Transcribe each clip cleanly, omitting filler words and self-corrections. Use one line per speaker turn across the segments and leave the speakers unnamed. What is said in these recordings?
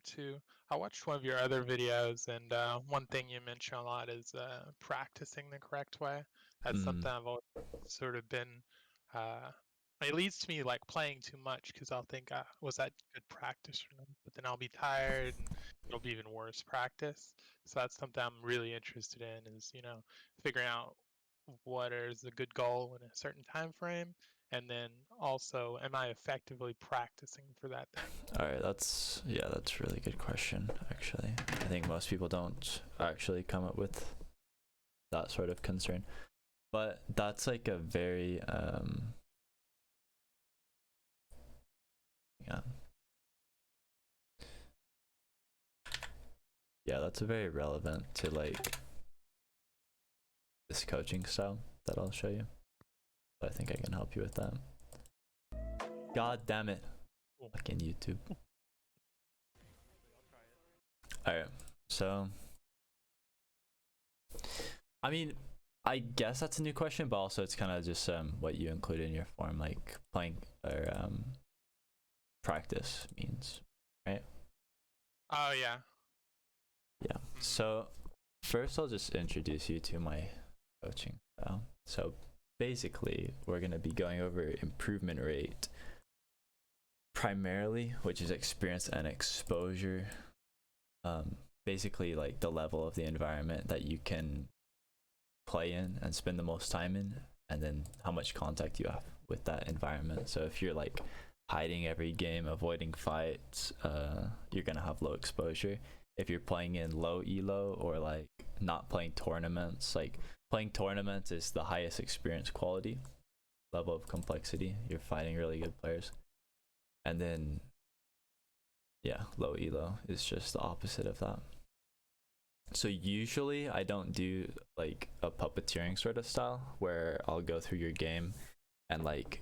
too. I watched one of your other videos, and one thing you mention a lot is practicing the correct way. That's
Mm,
something I've always sort of been. Uh, it leads to me like playing too much because I'll think, was that good practice or not? But then I'll be tired, and it'll be even worse practice. So that's something I'm really interested in is figuring out what is a good goal in a certain time frame, and then also, am I effectively practicing for that thing?
all right, that's a really good question. Actually, I think most people don't actually come up with that sort of concern, but that's like a very yeah yeah that's a very relevant to like this coaching style that I'll show you. So I think I can help you with that. God damn it,
Cool.
fucking YouTube. All right, so I mean, I guess that's a new question, but also it's kind of just what you include in your form, like playing or practice means, right?
Oh yeah.
Yeah.
Hmm.
So first, I'll just introduce you to my coaching style. So basically, we're gonna be going over improvement rate primarily, which is experience and exposure. Basically, like the level of the environment that you can play in and spend the most time in, and then how much contact you have with that environment. So if you're like hiding every game, avoiding fights, you're gonna have low exposure. If you're playing in low elo or like not playing tournaments, like playing tournaments is the highest experience quality level of complexity. You're fighting really good players, and then yeah, low elo is just the opposite of that. So usually I don't do like a puppeteering sort of style where I'll go through your game and like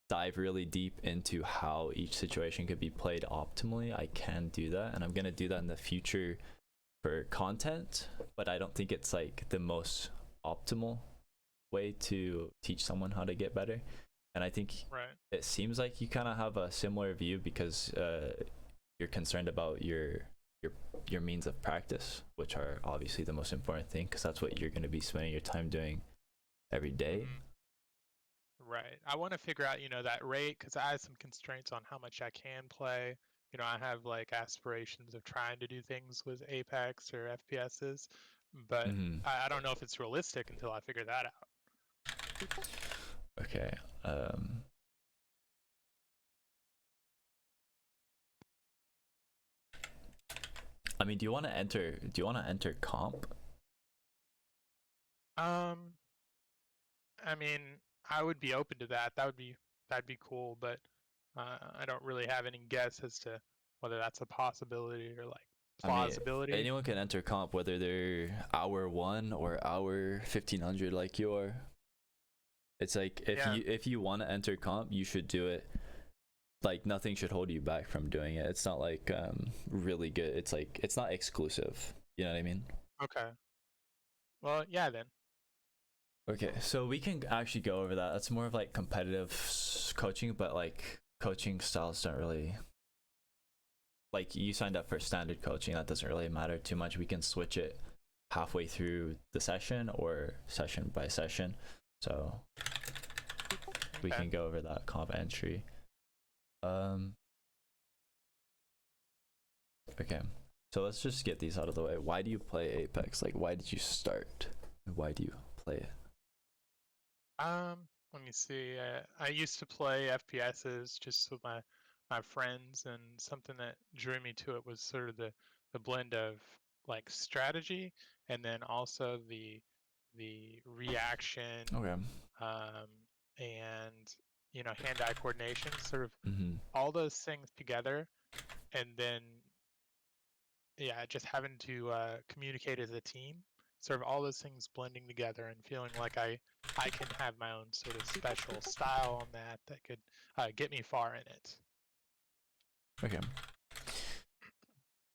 dive really deep into how each situation could be played optimally. I can do that, and I'm going to do that in the future for content, but I don't think it's like the most optimal way to teach someone how to get better. And I think
Right.
it seems like you kind of have a similar view because you're concerned about your your means of practice, which are obviously the most important thing because that's what you're going to be spending your time doing every day.
Hmm. Right. I want to figure out, that rate because I have some constraints on how much I can play. I have like aspirations of trying to do things with Apex or FPSs, but
Mm-hmm.
I don't know if it's realistic until I figure that out.
Okay. Um, I mean, do you want to enter? Do you want to enter comp?
Um, I mean, I would be open to that. That'd be cool, but I don't really have any guess as to whether that's a possibility or like
I mean,
plausibility.
anyone can enter comp, whether they're hour one or hour 1500 like you are. It's like
Yeah.
if you want to enter comp, you should do it. Like nothing should hold you back from doing it. It's not like really good. It's like it's not exclusive. You know what I mean?
Okay. Well, yeah then.
Okay, so we can actually go over that. That's more of like competitive coaching, but like coaching styles don't really like you signed up for standard coaching. That doesn't really matter too much. We can switch it halfway through the session or session by session. So we
Okay.
can go over that comp entry. Um, okay. So let's just get these out of the way. Why do you play Apex? Like, why did you start? Why do you play it?
Let me see. I used to play FPSs just with my friends, and something that drew me to it was sort of the blend of like strategy and then also the reaction,
Okay.
um, and hand-eye coordination, sort of
Mm-hmm.
all those things together, and then yeah, just having to communicate as a team, sort of all those things blending together and feeling like I can have my own sort of special style on that could get me far in it.
Okay.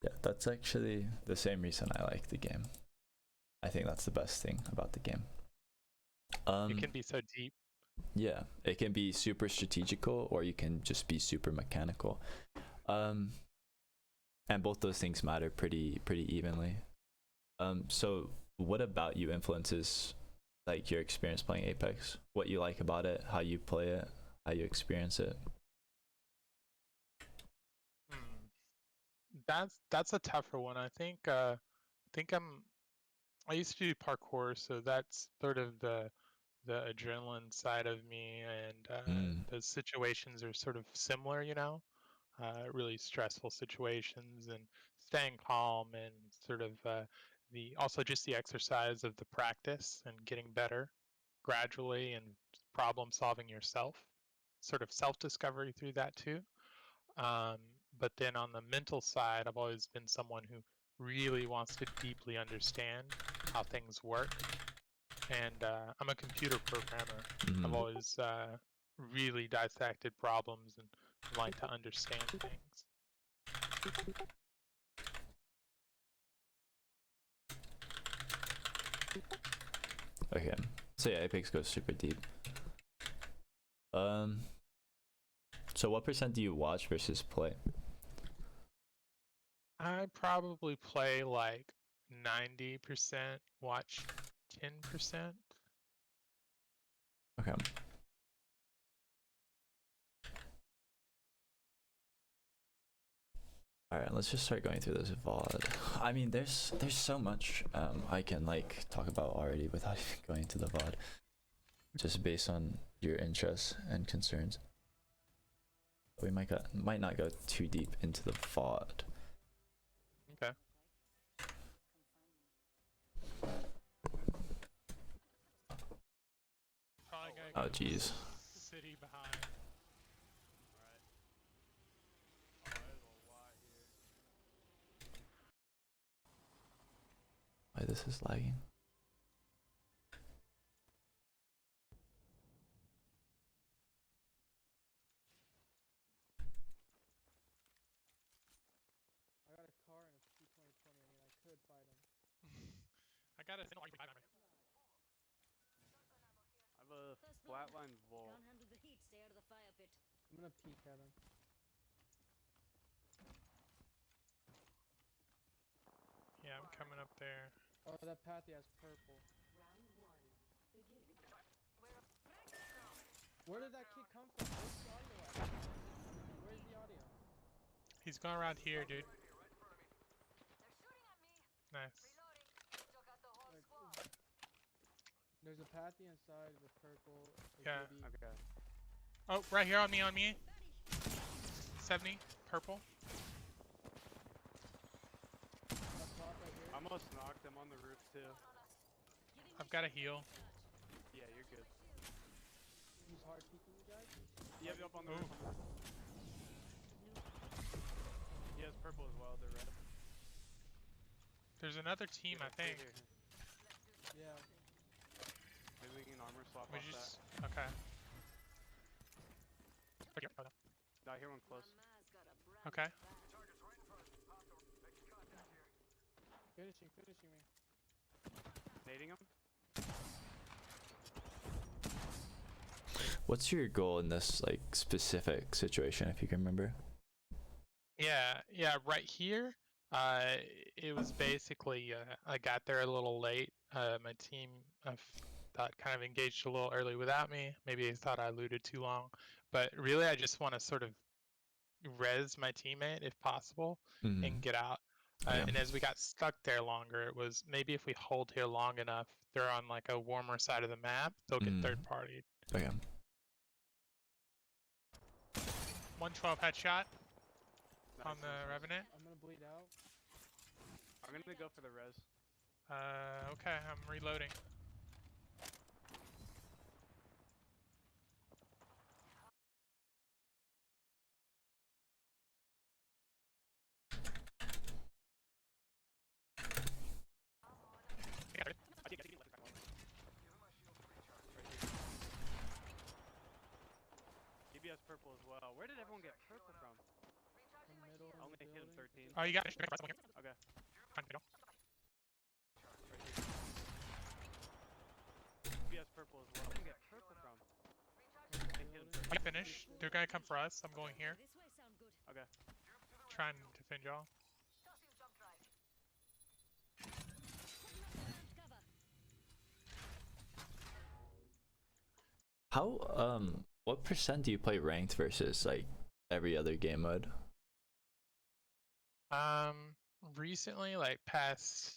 Yeah, that's actually the same reason I like the game. I think that's the best thing about the game.
It
Um,
can be so deep.
yeah, it can be super strategical or you can just be super mechanical. Um, and both those things matter pretty evenly. So what about you influences like your experience playing Apex? What you like about it, how you play it, how you experience it?
That's a tougher one. I think I used to do parkour, so that's sort of the adrenaline side of me, and
Mm.
those situations are sort of similar, really stressful situations, and staying calm, and sort of the also just the exercise of the practice and getting better gradually, and problem solving yourself, sort of self discovery through that too. Um, but then on the mental side, I've always been someone who really wants to deeply understand how things work. And I'm a computer programmer. I've
Mm-hmm.
always really dissected problems and like to understand things.
Okay, so yeah, Apex goes super deep. Um, so what percent do you watch versus play?
I probably play like 90%, watch 10%.
Okay. All right, let's just start going through this VOD. I mean, there's so much I can like talk about already without even going to the VOD, just based on your interests and concerns. We might not go too deep into the VOD.
Okay. Probably
Oh
gonna go
jeez.
city behind.
Why this is lagging?
I got a car and a P2020. I mean, I could fight him.
I got a no, I have
a flatline vault.
Can't handle the heat, stay out of the fire pit.
I'm gonna peek at him.
Yeah, I'm coming up there.
Oh, that pathy has purple.
Round one, begin.
Where did that kid come from? Where's the audio at? Where's the audio?
He's going around here, dude.
They're shooting at me.
Nice.
Reloading. Took out the whole
Like,
squad.
there's a pathy inside with purple.
Yeah.
Okay.
Oh, right here on me. 70, purple.
Up top right here.
Almost knocked him on the roof too.
I've got a heal.
Yeah, you're good.
He's hard peeking you guys.
Yep, up on the
Ooh.
roof. He has purple as well. They're red.
There's another team, I think.
Here.
Yeah.
Maybe we can armor swap
We
off
just okay. Okay. Oh, no.
that. I hear one close.
Okay.
Finishing me.
Nading him.
What's your goal in this like specific situation, if you can remember?
Yeah, right here. It was basically I got there a little late. My team thought kind of engaged a little early without me. Maybe they thought I looted too long, but really I just want to sort of res my teammate if possible and get out.
Yeah.
And as we got stuck there longer, it was maybe if we hold here long enough, they're on like a warmer side of the map, they'll get third party.
Okay.
112 headshot on
Nice,
the
nice, nice.
Revenant.
I'm gonna bleed out.
I'm gonna go for the res.
Okay, I'm reloading.
DB has purple as well. Where did everyone get purple from?
In the middle of
Only
the
hit him
building.
13.
Oh, you got it.
Okay.
Right here.
DB has purple as well. Where did get purple from?
In the
Hit him
building.
I finished. They're gonna come for us. I'm going here.
This way sound good.
Okay.
Trying to defend y'all.
How what percent do you play ranked versus like every other game mode?
Recently, like past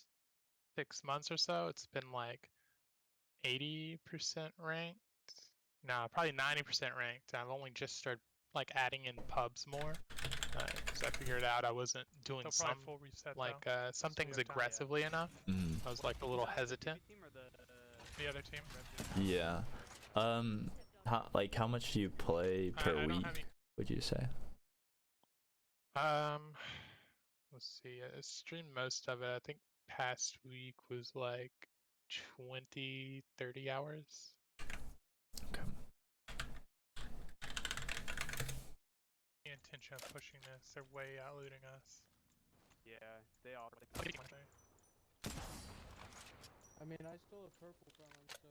6 months or so, it's been like 80% ranked. Nah, probably 90% ranked. I've only just started like adding in pubs more because I figured out I wasn't doing
They'll
some
probably full reset
like
though.
some
So we
things
have time.
aggressively enough.
Mm,
I was like a little hesitant.
Team or
The other team.
yeah. How much do you play per
I don't
week?
have any.
Would you say?
Um, let's see. I streamed most of it. I think past week was like 20, 30 hours.
Okay.
The intention of pushing this. They're way out looting us.
Yeah, they all.
I mean, I stole a purple from him, so.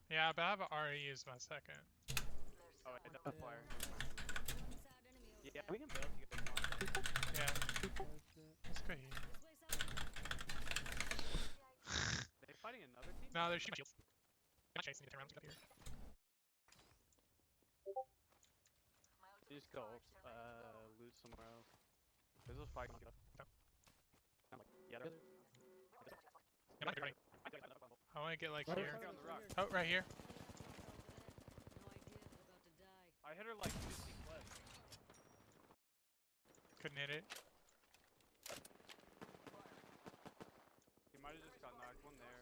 Yeah, but I have a RE as my second.
Oh, wait, that's a flyer.
Inside enemy over
Yeah,
there.
we can build together.
Yeah,
Oh shit.
let's go here.
This way, something.
They fighting another team?
No, they're shooting my shields. I'm not chasing me. Turn around. Let's get up here.
You just go loot somewhere else. There's a fight. Yeah,
Yeah, might be running. I want to get like
Right
here.
here,
on the rock.
Oh, right here.
No idea if we're about to die.
I hit her like 50 clips.
Couldn't hit it.
He might have just got knocked. One there.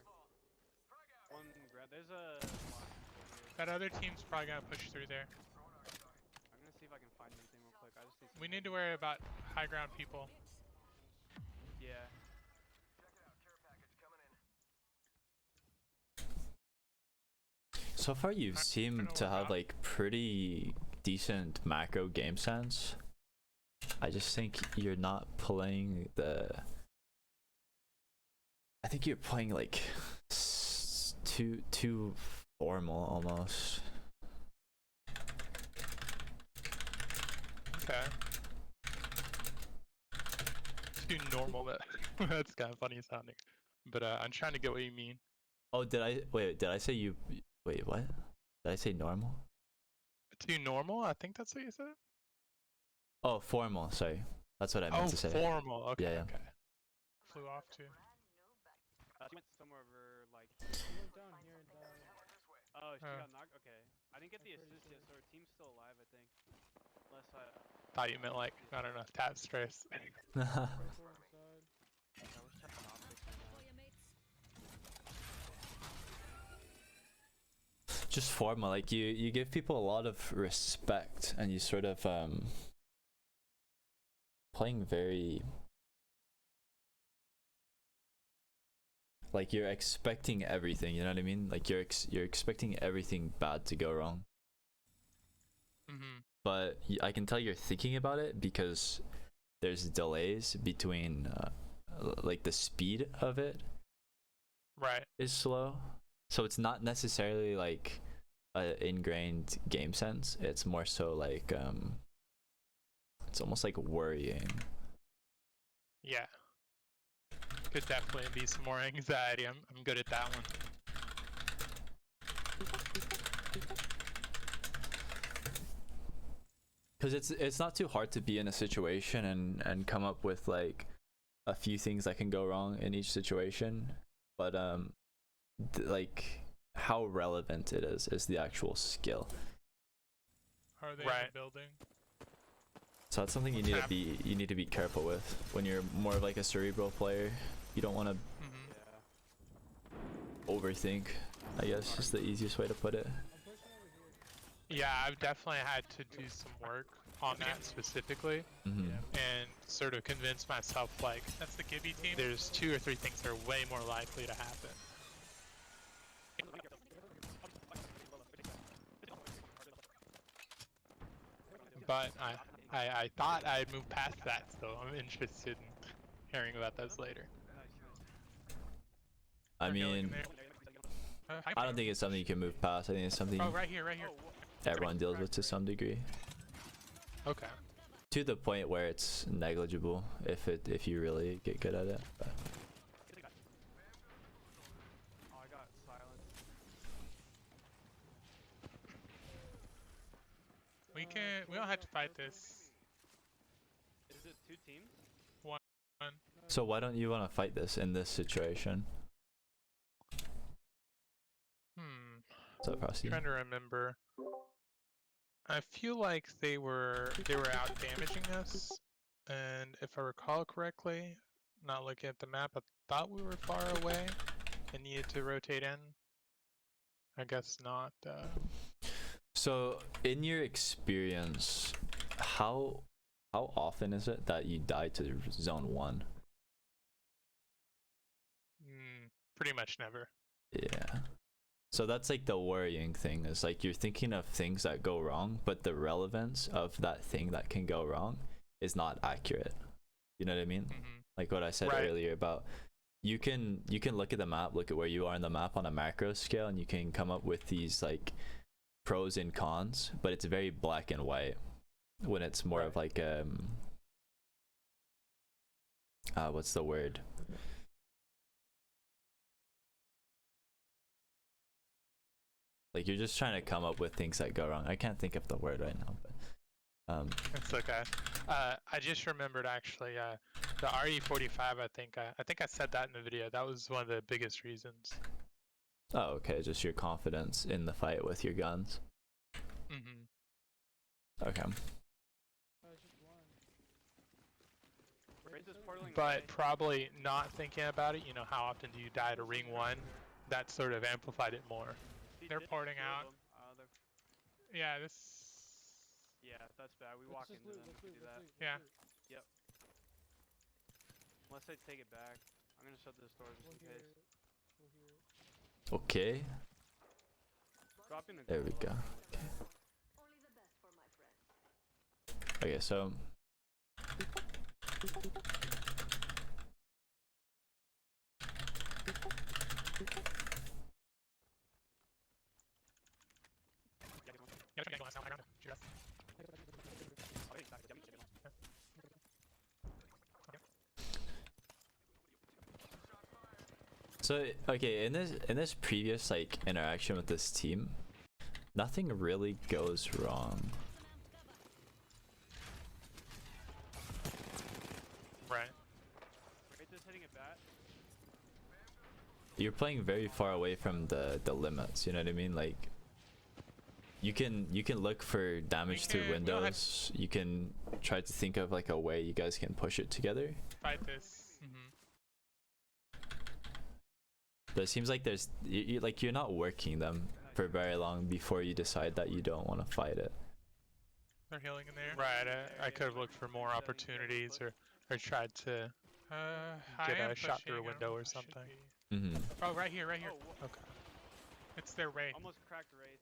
One grab. There's a.
That other team's probably gonna push through there.
I'm gonna see if I can find anything real quick. I just need.
We need to worry about high ground people.
Yeah.
So far, you
I
seem
don't know
to
what
have
about.
like pretty decent macro game sense. I just think you're not playing the. I think you're playing like too formal almost.
Okay. Too normal. That that's kind of funny sounding, but I'm trying to get what you mean.
Oh, did I wait? Did I say you? Wait, what? Did I say normal?
Too normal? I think that's what you said.
Oh, formal. Sorry, that's what I meant
Oh,
to say.
formal. Okay.
Yeah, yeah.
Okay.
Flew off too.
She went somewhere over like.
He went down here and died.
Oh, she
Oh.
got knocked. Okay. I didn't get the
I'm pretty
assist yet, so
sure.
her team's still alive. I think. Unless I.
Thought you meant like I don't know, tap stress.
Purple inside.
I was checking optics right now.
For your mates.
Just formal, like you give people a lot of respect, and you sort of playing very like you're expecting everything. You know what I mean? Like you're expecting everything bad to go wrong.
Mm-hmm.
But I can tell you're thinking about it because there's delays between like the speed of it
Right.
is slow, so it's not necessarily like a ingrained game sense. It's more so like it's almost like worrying.
Yeah. Could definitely be some more anxiety. I'm good at that one.
Because it's not too hard to be in a situation and come up with like a few things that can go wrong in each situation, but like how relevant it is the actual skill.
Are they in
Right.
the building?
So that's something you need to be careful with when you're more of like a cerebral player. You don't want to
Mm-hmm.
Yeah.
overthink, I guess is the easiest way to put it.
I'm pushing over here.
Yeah, I've definitely had to do some work on that specifically
Mm-hmm.
and sort of convince myself like
That's the Gibby team.
there's 2 or 3 things that are way more likely to happen. But I thought I'd move past that, so I'm interested in hearing about those later.
I
We're healing in
mean,
there.
I don't think it's something you can move past. I think it's something
Oh, right here, right here.
everyone deals with to some degree,
Okay.
to the point where it's negligible if you really get good at it. But
Oh, I got silenced.
We don't have to fight this.
Is it 2 teams?
One.
So why don't you want to fight this in this situation? What's up, Frosty?
Trying to remember. I feel like they were out damaging us, and if I recall correctly, not looking at the map, I thought we were far away and needed to rotate in. I guess not.
So in your experience, how often is it that you die to zone 1?
Pretty much never.
Yeah. So that's like the worrying thing, is like you're thinking of things that go wrong, but the relevance of that thing that can go wrong is not accurate. You know what I mean? Like what I said earlier about you can look at the map, look at where you are in the map on a macro scale, and you can come up with these like pros and cons, but it's very black and white when it's more of like what's the word? Like you're just trying to come up with things that go wrong. I can't think of the word right now, but
It's okay. I just remembered actually the RE45. I think I said that in the video. That was one of the biggest reasons.
oh, okay, just your confidence in the fight with your guns. Okay.
It's just one.
Raid this portaling
But
away.
probably not thinking about it. You know, how often do you die to ring 1? That sort of amplified it more.
See,
They're
this-
porting
2 of
out.
them.
Yeah, this.
Yeah, that's bad. We walk into them if we do that.
Yeah.
Yep. Unless they take it back. I'm gonna shut this door just
We'll
in
hear
case.
it. We'll hear it.
Okay.
Dropping the
There we
gold
go.
on them.
Only the best for my friends.
Okay, so okay, in this previous like interaction with this team, nothing really goes wrong.
Right.
Raid this hitting it bat.
You're playing very far away from the limits, you know what I mean? Like you can look for damage through
we don't have
windows. You can try to think of like a way you guys can push it together.
Fight this.
But it seems like there's you're not working them for very long before you decide that you don't want to fight it.
They're healing in there. Right. I could have looked for more opportunities or tried to get a shot through a window or something. Oh, right here, right here.
Oh,
Okay. It's their raid.
almost cracked raid.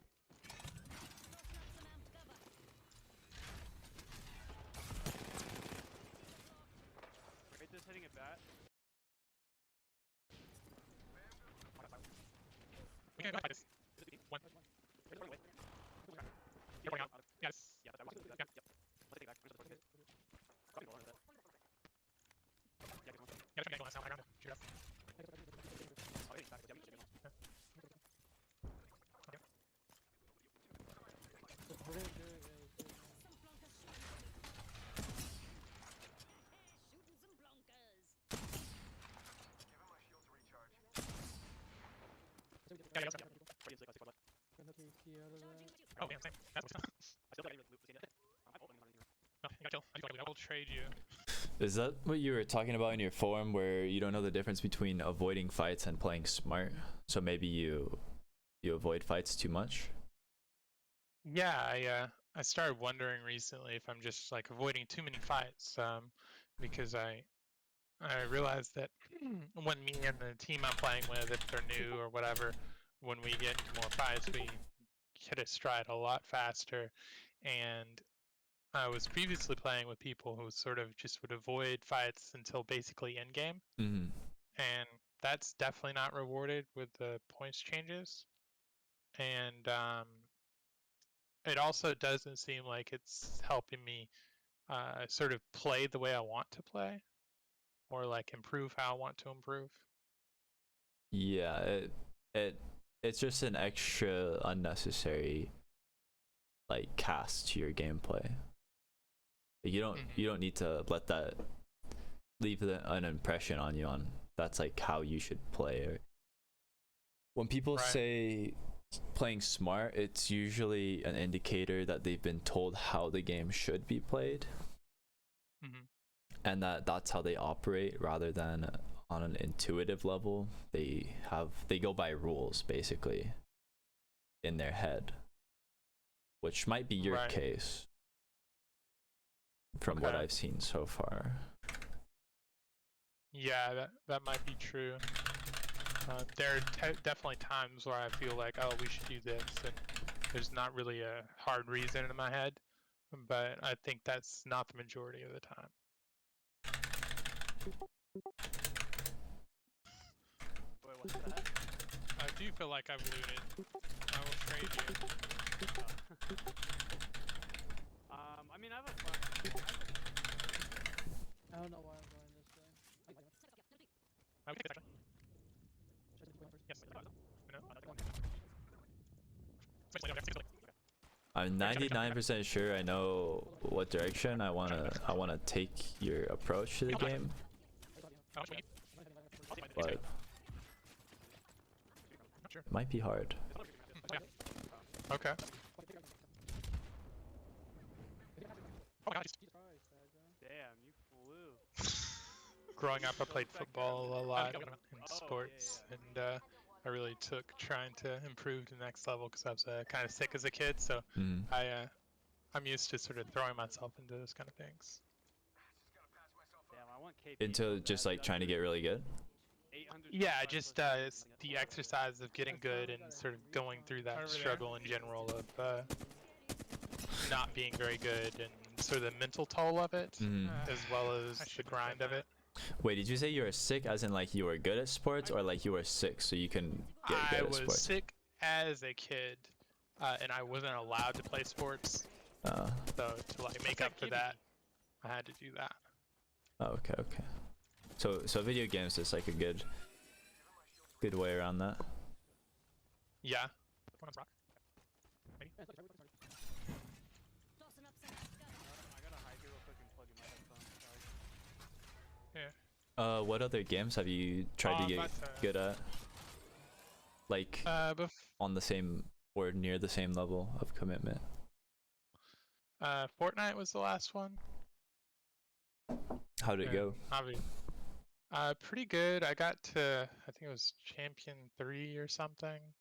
Raid this hitting it bat.
We can go fight this. One. You're going out. Yes.
Yeah, but I watched it.
Yeah.
Yep. Let's take it back. I'm just gonna push it. Copy gold on it. Yeah, good one.
Yeah, there's a angle on this now. High ground. Shoot us.
Oh, hitting back. Yeah, I'm just gonna-
We're gonna do it. Yeah,
Shooting some blonkers.
Yeah, yeah, yeah.
Raid is like, let's take one left.
gonna take key out of that.
Oh, yeah, same. That's what's
I still got any loot. Let's get it. I'm open. I'm not
No, you got kill. I will trade you.
Is that what you were talking about in your forum, where you don't know the difference between avoiding fights and playing smart? So maybe you avoid fights too much?
Yeah, I started wondering recently if I'm just like avoiding too many fights, because I realized that when me and the team I'm playing with, if they're new or whatever, when we get into more fights, we hit a stride a lot faster. And I was previously playing with people who sort of just would avoid fights until basically end game, and that's definitely not rewarded with the points changes. And it also doesn't seem like it's helping me sort of play the way I want to play, or like improve how I want to improve.
Yeah, it's just an extra unnecessary like cast to your gameplay. You don't need to let that leave an impression on you on that's like how you should play. When people say playing smart, it's usually an indicator that they've been told how the game should be played, and that's how they operate rather than on an intuitive level. They go by rules basically in their head, which might be your case from what I've seen so far.
Yeah, that might be true. There are definitely times where I feel like, oh, we should do this, and there's not really a hard reason in my head, but I think that's not the majority of the time.
Wait, what's that?
I do feel like I've looted. I will trade you.
I mean, I have a fun.
I don't know why I'm going this way.
Okay. Yes.
I'm 99% sure I know what direction I wanna take your approach to the game, but it might be hard.
Okay.
Damn, you flew.
Growing up, I played football a lot in sports, and I really took trying to improve to the next level because I was kind of sick as a kid. So I'm used to sort of throwing myself into those kind of things.
Damn, I want KP
Into just like trying to get really good.
800.
Yeah, just it's the exercise of getting good and sort of going through that struggle in general of not being very good and sort of the mental toll of it, as well as the grind of it.
Wait, did you say you were sick as in like you were good at sports, or like you were sick so you can get good at sports?
I was sick as a kid, and I wasn't allowed to play sports. So to like make up for that, I had to do that.
Oh, okay. So video games is like a good way around that.
Yeah.
I gotta hide here real quick and plug in my headphones. Sorry.
Yeah.
What other games have you tried to get good at? Like on the same or near the same level of commitment?
Fortnite was the last one.
How did it go?
Pretty good. I got to, I think it was Champion 3 or something.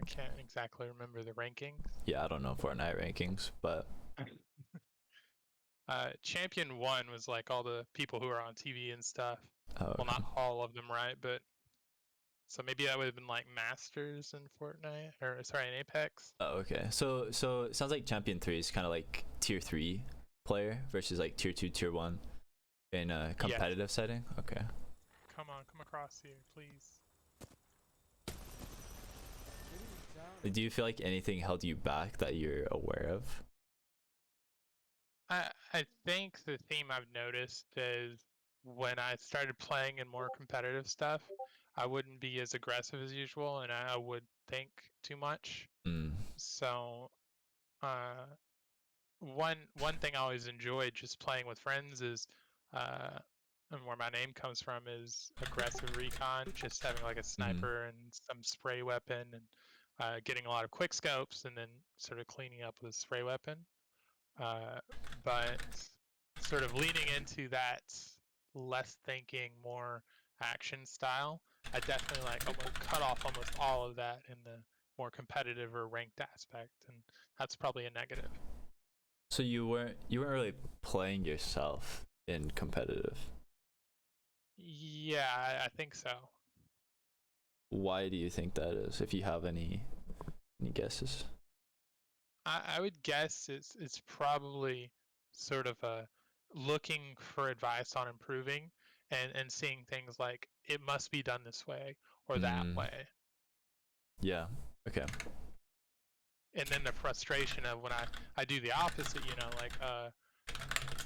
I can't exactly remember the rankings.
Yeah, I don't know Fortnite rankings, but
Champion 1 was like all the people who are on TV and stuff.
okay.
Well, not all of them, right? But so maybe that would have been like Masters in Fortnite, or sorry, in Apex.
Oh, okay. So it sounds like Champion 3 is kind of like tier 3 player versus like tier 2, tier 1 in a competitive setting. Okay.
Come across here, please.
Do you feel like anything held you back that you're aware of?
I think the theme I've noticed is when I started playing in more competitive stuff, I wouldn't be as aggressive as usual, and I would think too much. So, one thing I always enjoyed just playing with friends is, and where my name comes from is aggressive recon, just having like a sniper and some spray weapon, and getting a lot of quick scopes, and then sort of cleaning up with a spray weapon. But sort of leaning into that less thinking, more action style, I definitely like almost cut off almost all of that in the more competitive or ranked aspect, and that's probably a negative.
So you weren't really playing yourself in competitive?
Yeah, I think so.
Why do you think that is, if you have any guesses?
I would guess it's probably sort of looking for advice on improving, and seeing things like it must be done this way or that way.
Yeah. Okay.
And then the frustration of when I do the opposite, like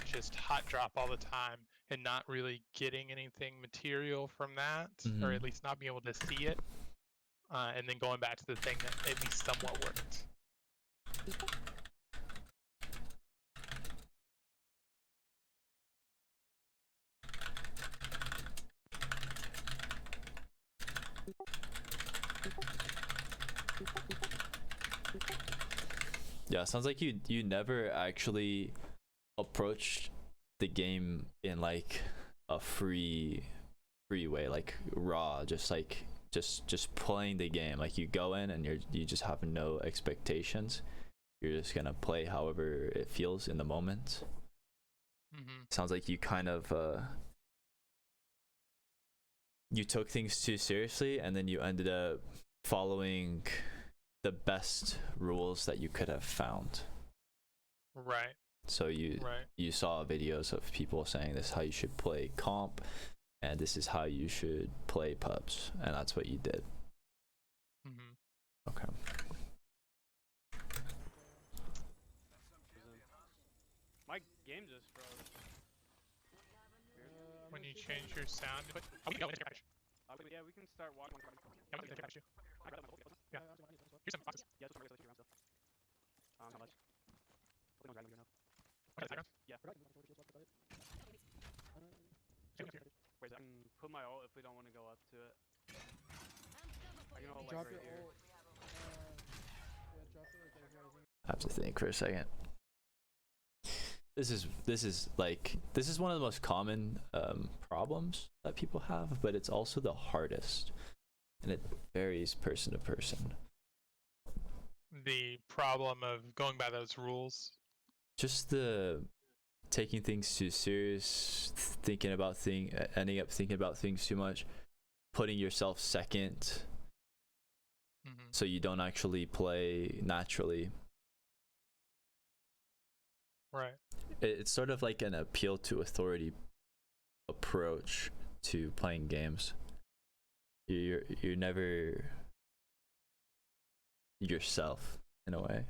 just hot drop all the time and not really getting anything material from that, or at least not being able to see it, and then going back to the thing that at least somewhat worked.
Yeah, sounds like you never actually approached the game in like a free way, like raw, just like just playing the game. Like you go in and you just have no expectations. You're just gonna play however it feels in the moment. Sounds like you kind of you took things too seriously, and then you ended up following the best rules that you could have found.
Right.
So you saw videos of people saying this is how you should play comp, and this is how you should play pubs, and that's what you did. Okay.
My game just froze.
When you change your sound, oh, we can go into your
Yeah, we can start walking.
Yeah, I'm gonna take Yeah. Here's some boxes.
Yeah, just wait, let's shoot around still. How much? What do you know?
Okay, background.
Yeah.
Uh,
Wait, I can put my ult if we don't want to go up to it. I can ult like
drop
right
your
here.
ult. Yeah, drop it like right here.
I have to think for a second. This is one of the most common problems that people have, but it's also the hardest, and it varies person to person.
The problem of going by those rules.
Just the taking things too serious, ending up thinking about things too much, putting yourself second, so you don't actually play naturally.
Right.
It's sort of like an appeal to authority approach to playing games. You're never yourself in a way.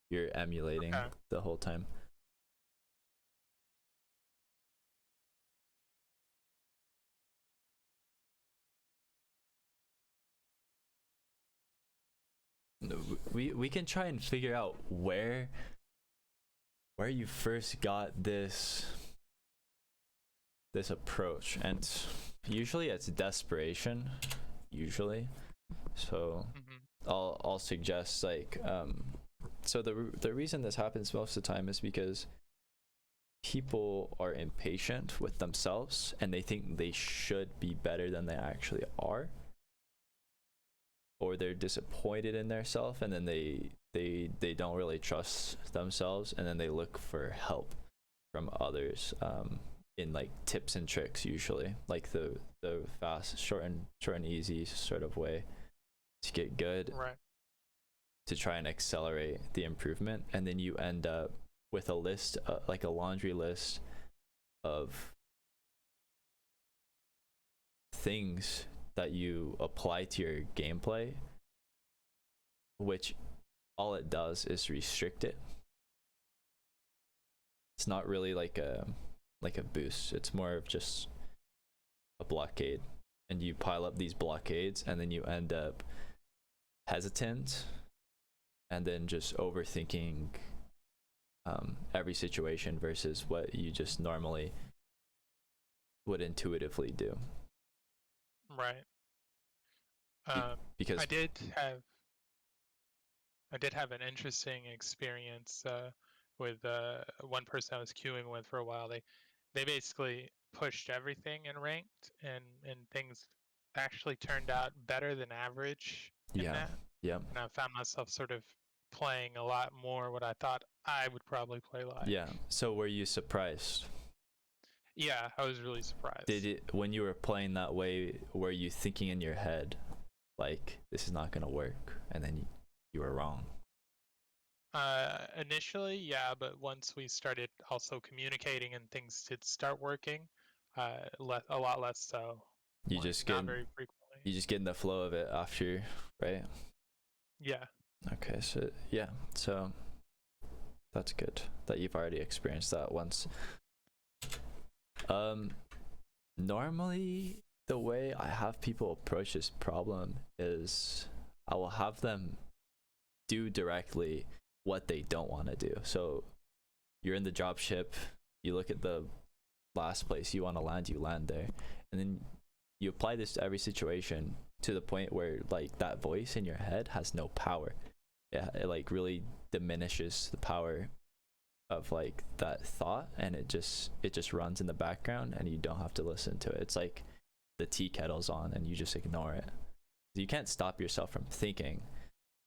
You're emulating the whole time. We can try and figure out where you first got this approach, and usually it's desperation, so I'll suggest like so the reason this happens most of the time is because people are impatient with themselves and they think they should be better than they actually are, or they're disappointed in their self, and then they don't really trust themselves, and then they look for help from others in like tips and tricks, usually like the fast, short and easy sort of way to get good,
right,
to try and accelerate the improvement. And then you end up with a list, like a laundry list of things that you apply to your gameplay, which all it does is restrict it. It's not really like a boost. It's more of just a blockade, and you pile up these blockades, and then you end up hesitant, and then just overthinking every situation versus what you just normally would intuitively do.
Right.
Because
I did have an interesting experience with one person I was queuing with for a while. They basically pushed everything in ranked, and things actually turned out better than average in that.
Yeah.
And I found myself sort of playing a lot more what I thought I would probably play like.
Yeah. So were you surprised?
Yeah, I was really surprised.
Did it, when you were playing that way, were you thinking in your head like this is not gonna work, and then you were wrong?
Initially, yeah, but once we started also communicating and things did start working, a lot less so.
You
Like,
just
not
get
very frequently.
you just get in the flow of it after, right?
Yeah.
Okay, so yeah, so that's good that you've already experienced that once. Normally the way I have people approach this problem is I will have them do directly what they don't want to do. So you're in the drop ship, you look at the last place you want to land, you land there, and then you apply this to every situation to the point where like that voice in your head has no power. it like really diminishes the power of like that thought, and it just runs in the background and you don't have to listen to it. It's like the tea kettle's on and you just ignore it. You can't stop yourself from thinking,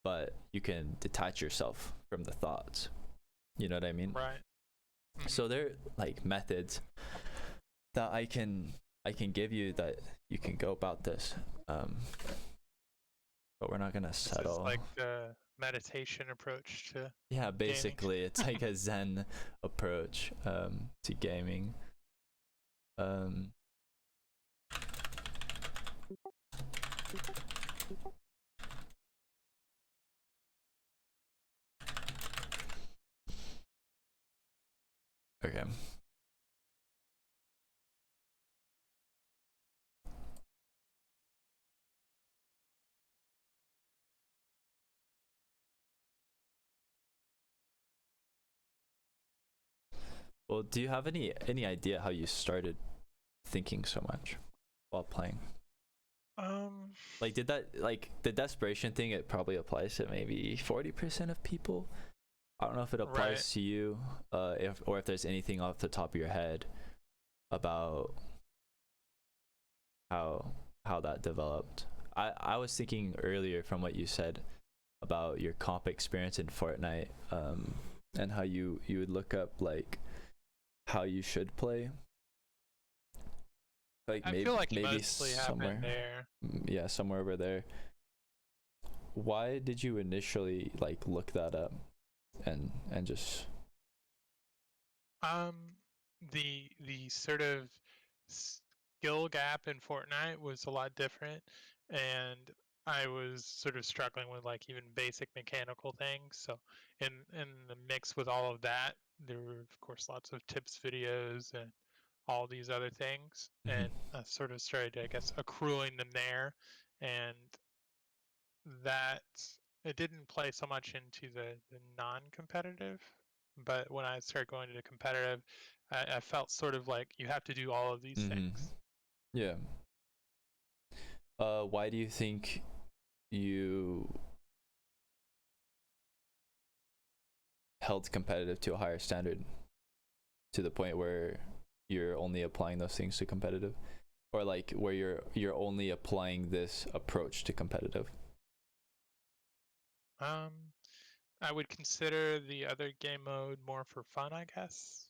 but you can detach yourself from the thoughts. You know what I mean?
Right.
So there are like methods that I can give you that you can go about this. But we're not gonna settle.
This is like the meditation approach to
yeah, basically it's like a Zen approach to gaming. Okay. Well, do you have any idea how you started thinking so much while playing? Like, did that, like, the desperation thing, it probably applies to maybe 40% of people. I don't know if it applies
Right.
to you, if there's anything off the top of your head about how that developed. I was thinking earlier from what you said about your comp experience in Fortnite, and how you would look up like how you should play. Like
I
maybe
feel like it
maybe
mostly
somewhere,
happened there.
yeah, somewhere over there. Why did you initially like look that up and just
The sort of skill gap in Fortnite was a lot different, and I was sort of struggling with like even basic mechanical things. So in the mix with all of that, there were of course lots of tips videos and all these other things, and I sort of started, I guess, accruing them there, and that it didn't play so much into the non-competitive, but when I started going to the competitive, I felt sort of like you have to do all of these things.
yeah. Why do you think you held competitive to a higher standard to the point where you're only applying those things to competitive, or like where you're only applying this approach to competitive?
Um, I would consider the other game mode more for fun, I guess.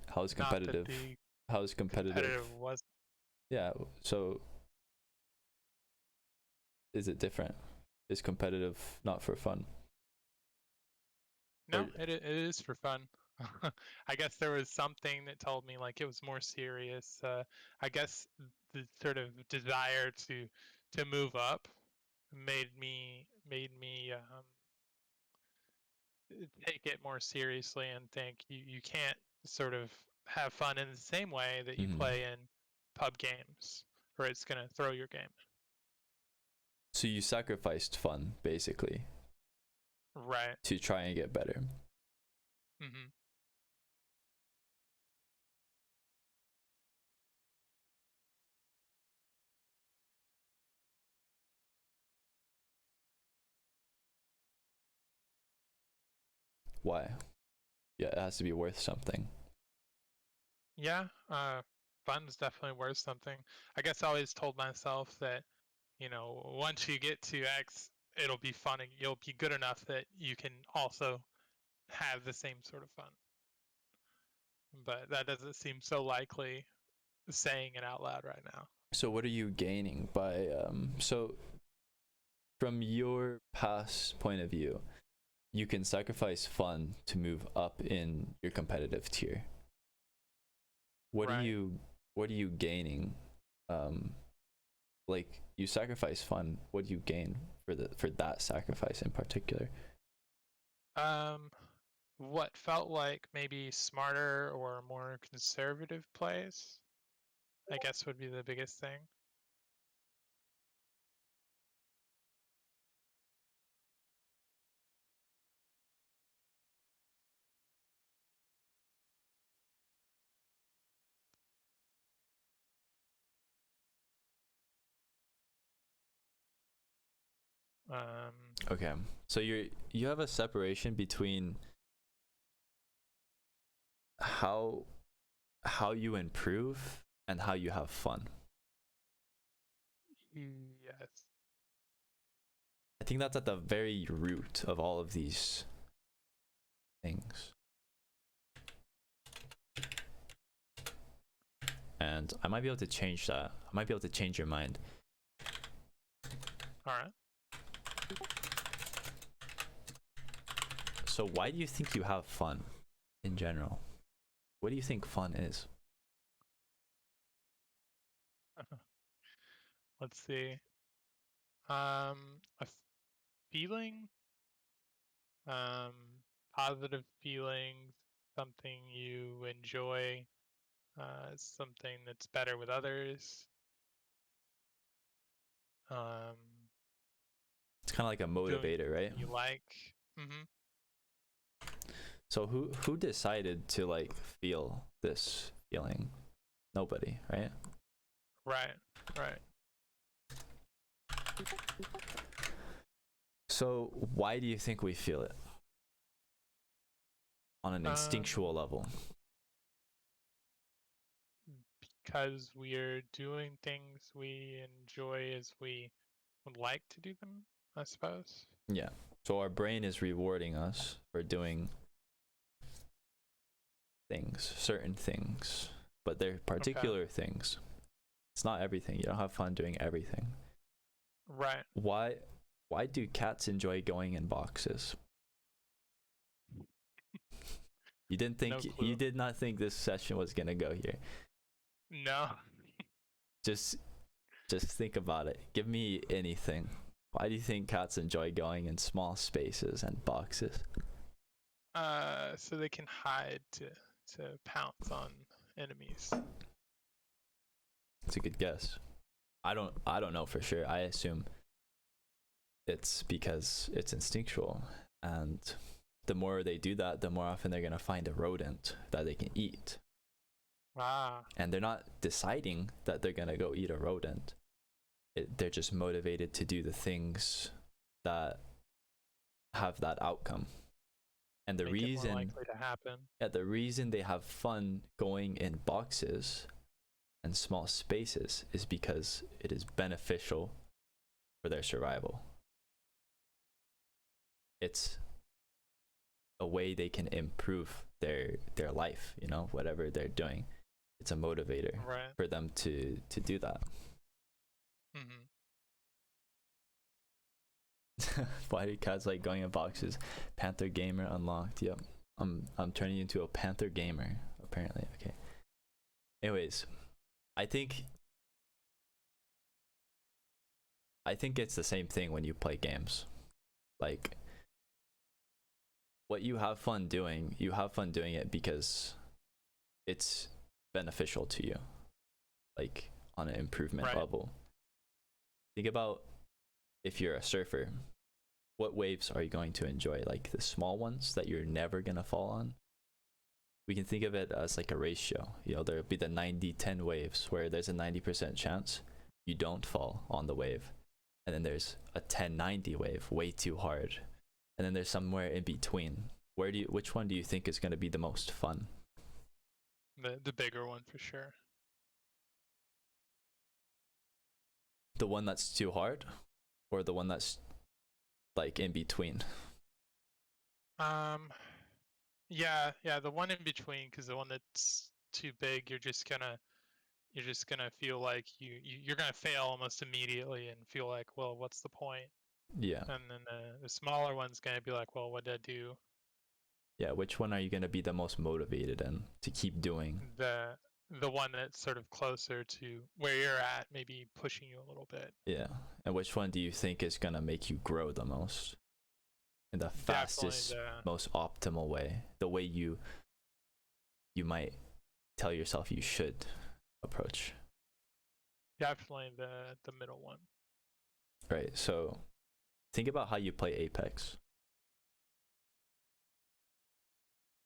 How's
Not that
competitive?
the
How's competitive?
competitive was.
Yeah. So is it different? Is competitive not for fun?
No,
Or
it is for fun. I guess there was something that told me like it was more serious. I guess the sort of desire to move up made me take it more seriously and think you can't sort of have fun in the same way that you play in pub games, or it's gonna throw your game.
so you sacrificed fun basically
Right.
to try and get better.
Hmm.
Why? Yeah, it has to be worth something.
Yeah. Fun's definitely worth something. I guess I always told myself that, once you get to X, it'll be fun and you'll be good enough that you can also have the same sort of fun. But that doesn't seem so likely saying it out loud right now.
So what are you gaining by so from your past point of view, you can sacrifice fun to move up in your competitive tier. What
Right.
are you gaining? Like you sacrifice fun, what do you gain for that sacrifice in particular?
What felt like maybe smarter or more conservative plays, I guess would be the biggest thing.
Okay, so you have a separation between how you improve and how you have fun.
Yes.
I think that's at the very root of all of these things. And I might be able to change that. I might be able to change your mind.
All right.
So why do you think you have fun in general? What do you think fun is?
Let's see. A feeling, um, positive feelings, something you enjoy, something that's better with others. Um,
It's kind of like a
doing
motivator, right?
something you like. Mm-hmm.
So who decided to like feel this feeling? Nobody, right?
Right. Right.
So why do you think we feel it on an instinctual level?
Because we're doing things we enjoy as we would like to do them, I suppose.
Yeah. So our brain is rewarding us for doing things, certain things, but they're particular things. It's not everything. You don't have fun doing everything.
Right.
Why do cats enjoy going in boxes? You didn't think
No clue.
you did not think this session was gonna go here.
No.
Just think about it. Give me anything. Why do you think cats enjoy going in small spaces and boxes?
So they can hide to pounce on enemies.
It's a good guess. I don't know for sure. I assume it's because it's instinctual, and the more they do that, the more often they're gonna find a rodent that they can eat.
Ah.
And they're not deciding that they're gonna go eat a rodent. They're just motivated to do the things that have that outcome. And the
Make it more
reason
likely to happen.
the reason they have fun going in boxes and small spaces is because it is beneficial for their survival. It's a way they can improve their life, you know, whatever they're doing. It's a motivator
Right.
for them to do that.
Mm-hmm.
Why do cats like going in boxes? Panther gamer unlocked. Yep. I'm turning into a Panther gamer apparently. Okay. Anyways, I think it's the same thing when you play games. Like what you have fun doing it because it's beneficial to you. Like on an improvement level. Think about if you're a surfer, what waves are you going to enjoy? Like the small ones that you're never gonna fall on? We can think of it as like a ratio. You know, there'll be the 90-10 waves where there's a 90% chance you don't fall on the wave. And then there's a 10-90 wave, way too hard. And then there's somewhere in between. Which one do you think is gonna be the most fun?
The bigger one for sure.
The one that's too hard? Or the one that's like in between?
Yeah, the one in between, because the one that's too big, you're just gonna feel like you're gonna fail almost immediately and feel like, well, what's the point?
Yeah.
And then the smaller one's gonna be like, well, what did I do?
Yeah, which one are you gonna be the most motivated in to keep doing?
The one that's sort of closer to where you're at, maybe pushing you a little bit.
Yeah. And which one do you think is gonna make you grow the most? In the fastest, most optimal way. The way you might tell yourself you should approach.
Definitely the middle one.
Right. So think about how you play Apex.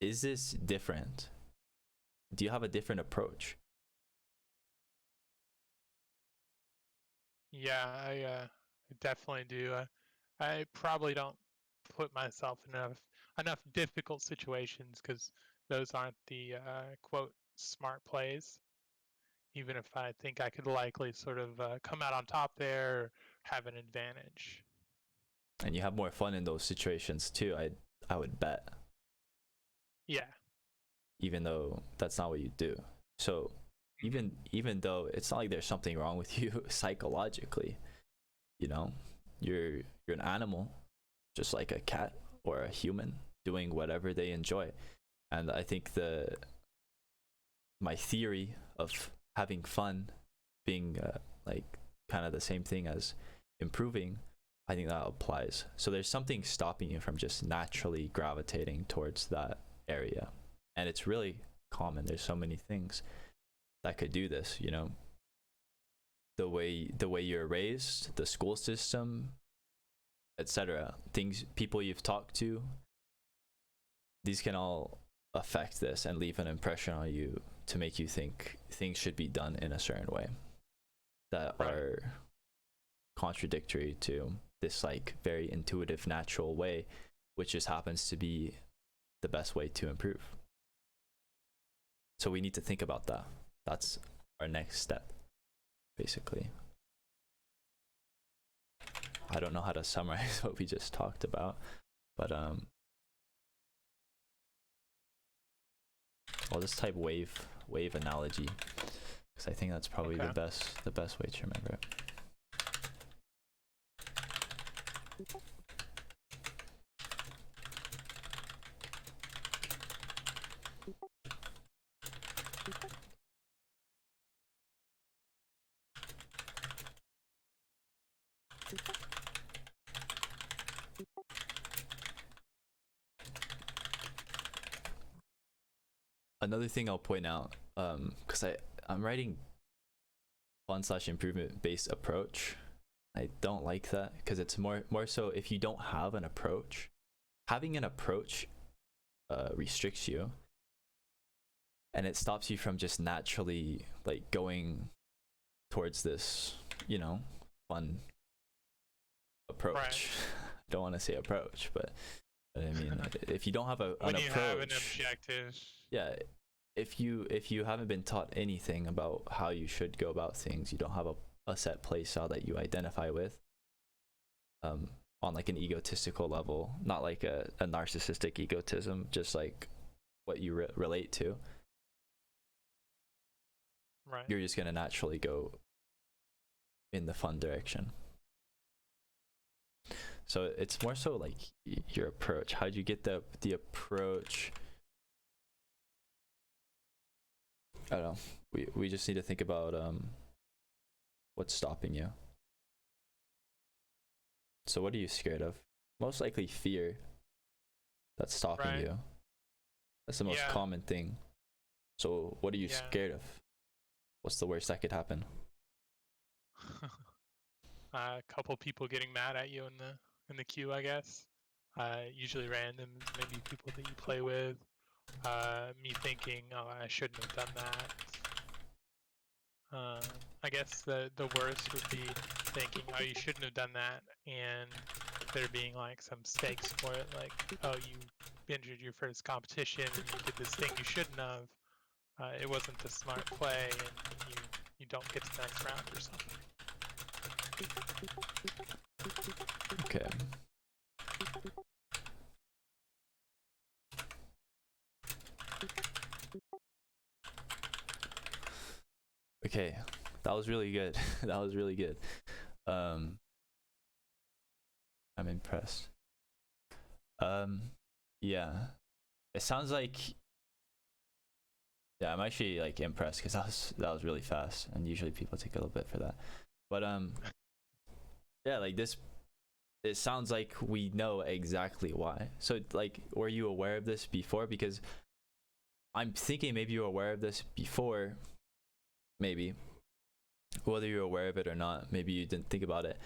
Is this different? Do you have a different approach?
Yeah, I definitely do. I probably don't put myself in enough difficult situations because those aren't the quote smart plays. Even if I think I could likely sort of come out on top there, or have an advantage.
And you have more fun in those situations too. I would bet,
Yeah.
even though that's not what you do. So even though it's not like there's something wrong with you psychologically, you know, you're an animal, just like a cat or a human, doing whatever they enjoy. And I think my theory of having fun being like kind of the same thing as improving, I think that applies. So there's something stopping you from just naturally gravitating towards that area, and it's really common. There's so many things that could do this, you know, the way you're raised, the school system, etc. Things, people you've talked to, these can all affect this and leave an impression on you to make you think things should be done in a certain way that are contradictory to this like very intuitive, natural way, which just happens to be the best way to improve. So we need to think about that. That's our next step, basically. I don't know how to summarize what we just talked about, but I'll just type wave analogy, because I think that's probably the best way to remember it. Another thing I'll point out, because I'm writing fun/improvement based approach. I don't like that because it's more so if you don't have an approach, having an approach restricts you, and it stops you from just naturally like going towards this, you know, fun approach. Right. I don't want to say approach, but I mean, if you don't have an
when
approach,
you have an objective,
yeah. If you haven't been taught anything about how you should go about things, you don't have a set play style that you identify with, on like an egotistical level, not like a narcissistic egotism, just like what you relate to.
Right.
You're just gonna naturally go in the fun direction. So it's more so like your approach. How'd you get the approach? I don't know. We just need to think about what's stopping you. So what are you scared of? Most likely fear that's stopping you. That's the most common thing. So what are you scared of? What's the worst that could happen?
A couple people getting mad at you in the queue, I guess. Usually random, maybe people that you play with. Me thinking, oh, I shouldn't have done that. I guess the worst would be thinking, oh, you shouldn't have done that, and there being like some stakes for it, like, oh, you injured your first competition and you did this thing you shouldn't have. It wasn't the smart play, and you don't get to the next round or something.
Okay. Okay, that was really good. That was really good. I'm impressed. Yeah, it sounds like, yeah, I'm actually like impressed because that was really fast, and usually people take a little bit for that. But yeah, like this, it sounds like we know exactly why. So like, were you aware of this before? Because I'm thinking maybe you were aware of this before. Maybe, whether you're aware of it or not, maybe you didn't think about it,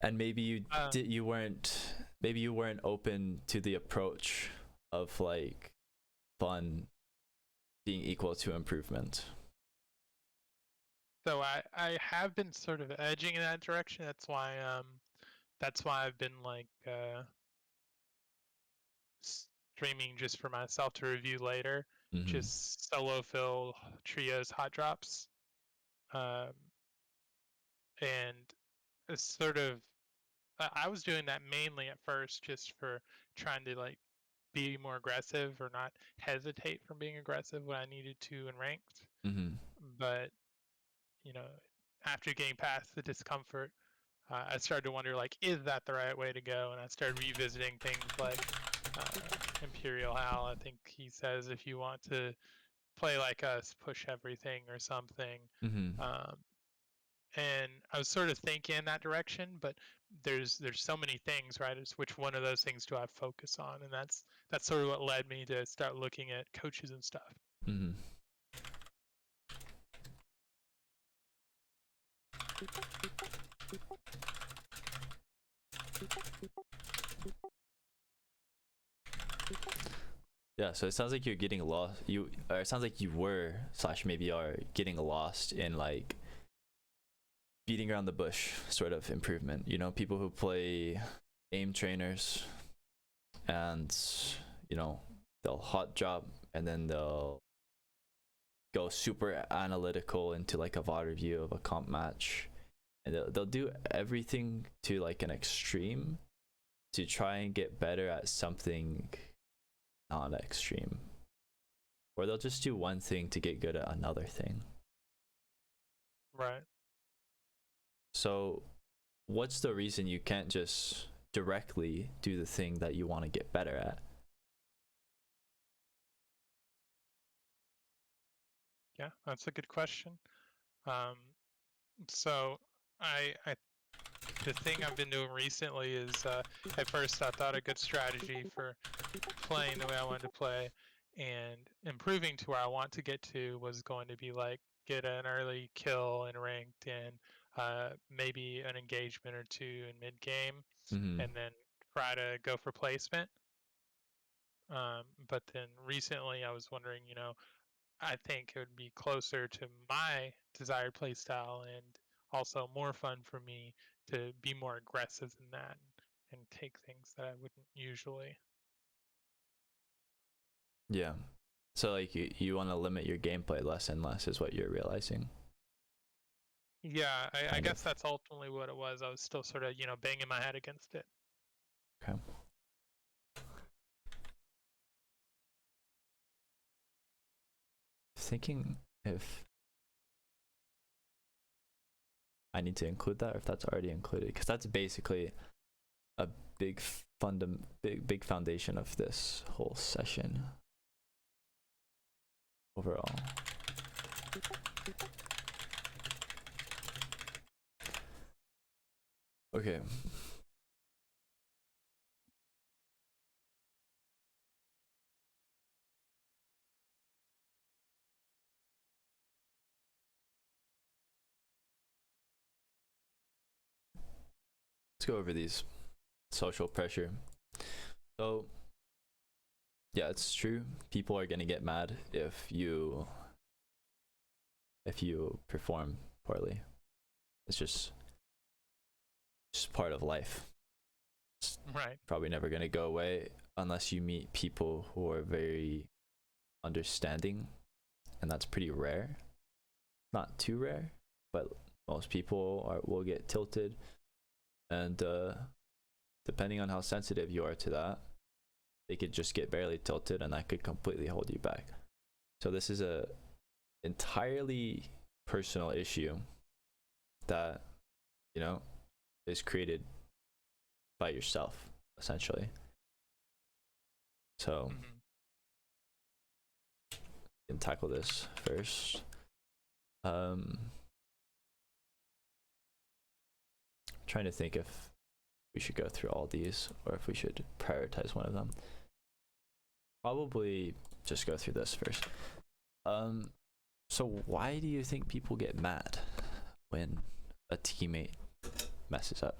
and maybe you weren't open to the approach of like fun being equal to improvement.
So I have been sort of edging in that direction. That's why
that's why I've been like streaming just for myself to review later, just solo fill trios hot drops, um, and it's sort of I was doing that mainly at first just for trying to like be more aggressive or not hesitate from being aggressive when I needed to in ranked. But you know, after getting past the discomfort, I started to wonder like, is that the right way to go? And I started revisiting things like Imperial Hal. I think he says if you want to play like us, push everything or something. And I was sort of thinking in that direction, but there's so many things, right? It's which one of those things do I focus on, and that's sort of what led me to start looking at coaches and stuff.
Yeah, so it sounds like you're getting lost. Or it sounds like you were / maybe are getting lost in like beating around the bush sort of improvement. You know, people who play aim trainers, and you know they'll hot drop and then they'll go super analytical into like a VOD review of a comp match, and they'll do everything to like an extreme to try and get better at something not extreme, or they'll just do one thing to get good at another thing.
Right.
So what's the reason you can't just directly do the thing that you want to get better at?
Yeah, that's a good question. So the thing I've been doing recently is at first I thought a good strategy for playing the way I wanted to play and improving to where I want to get to was going to be like get an early kill in ranked and maybe an engagement or two in mid game, and then try to go for placement. But then recently I was wondering, you know, I think it would be closer to my desired playstyle and also more fun for me to be more aggressive than that and take things that I wouldn't usually.
Yeah. So like you want to limit your gameplay less and less is what you're realizing.
Yeah, I guess that's ultimately what it was. I was still sort of, you know, banging my head against it.
Okay. Thinking if I need to include that or if that's already included, because that's basically a big foundation of this whole session overall. Okay. Let's go over these. Social pressure. So yeah, it's true. People are gonna get mad if you perform poorly. It's just part of life. It's
right.
Probably never gonna go away unless you meet people who are very understanding, and that's pretty rare. Not too rare, but most people will get tilted, and depending on how sensitive you are to that, they could just get barely tilted, and that could completely hold you back. So this is a entirely personal issue that, you know, is created by yourself, essentially. So we can tackle this first. Trying to think if we should go through all these or if we should prioritize one of them. Probably just go through this first. So why do you think people get mad when a teammate messes up?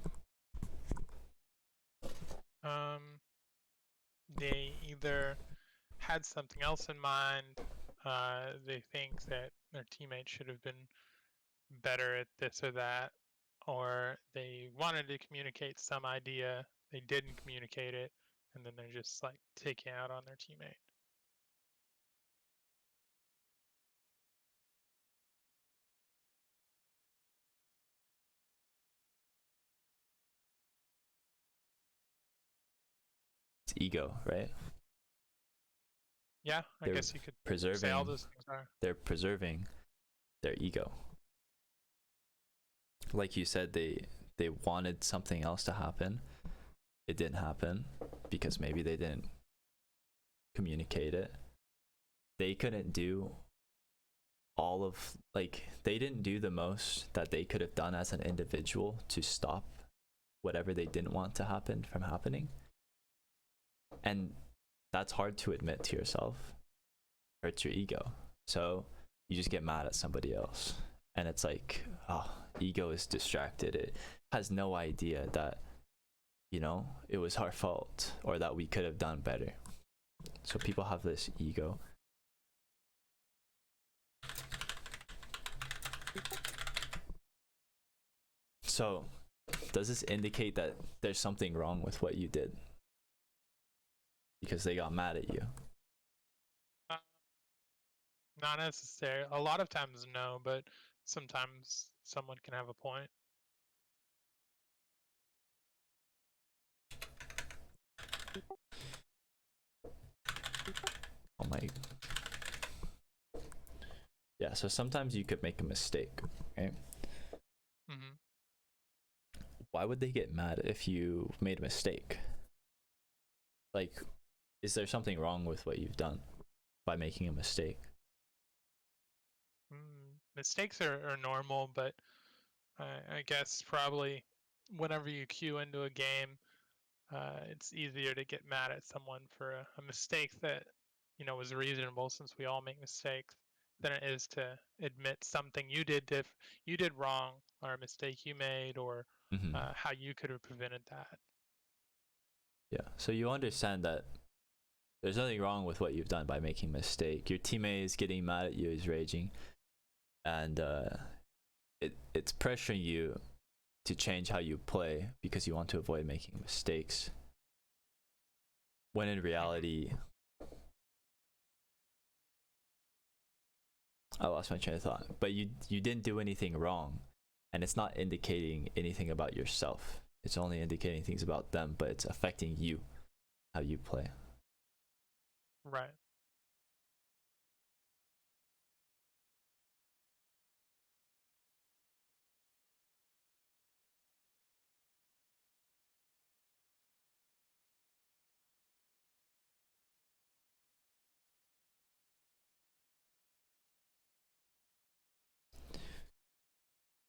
They either had something else in mind, they think that their teammate should have been better at this or that,
or they wanted to communicate some idea, they didn't communicate it, and then they're just like taking out on their teammate.
It's ego, right?
Yeah, I
They're
guess you could say
preserving
all those things are.
they're preserving their ego. Like you said, they wanted something else to happen. It didn't happen because maybe they didn't communicate it. They couldn't do all of, like, they didn't do the most that they could have done as an individual to stop whatever they didn't want to happen from happening. And that's hard to admit to yourself. Hurts your ego. So you just get mad at somebody else. And it's like, oh, ego is distracted. It has no idea that, you know, it was our fault or that we could have done better. So people have this ego. So does this indicate that there's something wrong with what you did? Because they got mad at you.
Not necessarily. A lot of times, no, but sometimes someone can have a point.
Oh my. Yeah, so sometimes you could make a mistake, right?
Mm-hmm.
Why would they get mad if you made a mistake? Like, is there something wrong with what you've done by making a mistake?
Mistakes are normal, but I guess probably whenever you queue into a game, it's easier to get mad at someone for a mistake that, you know, was reasonable, since we all make mistakes, than it is to admit something you did wrong, or a mistake you made, or how you could have prevented that.
Yeah, so you understand that there's nothing wrong with what you've done by making a mistake. Your teammate is getting mad at you, is raging, and it's pressuring you to change how you play because you want to avoid making mistakes. When in reality, I lost my train of thought. But you didn't do anything wrong, and it's not indicating anything about yourself. It's only indicating things about them, but it's affecting you, how you play.
Right.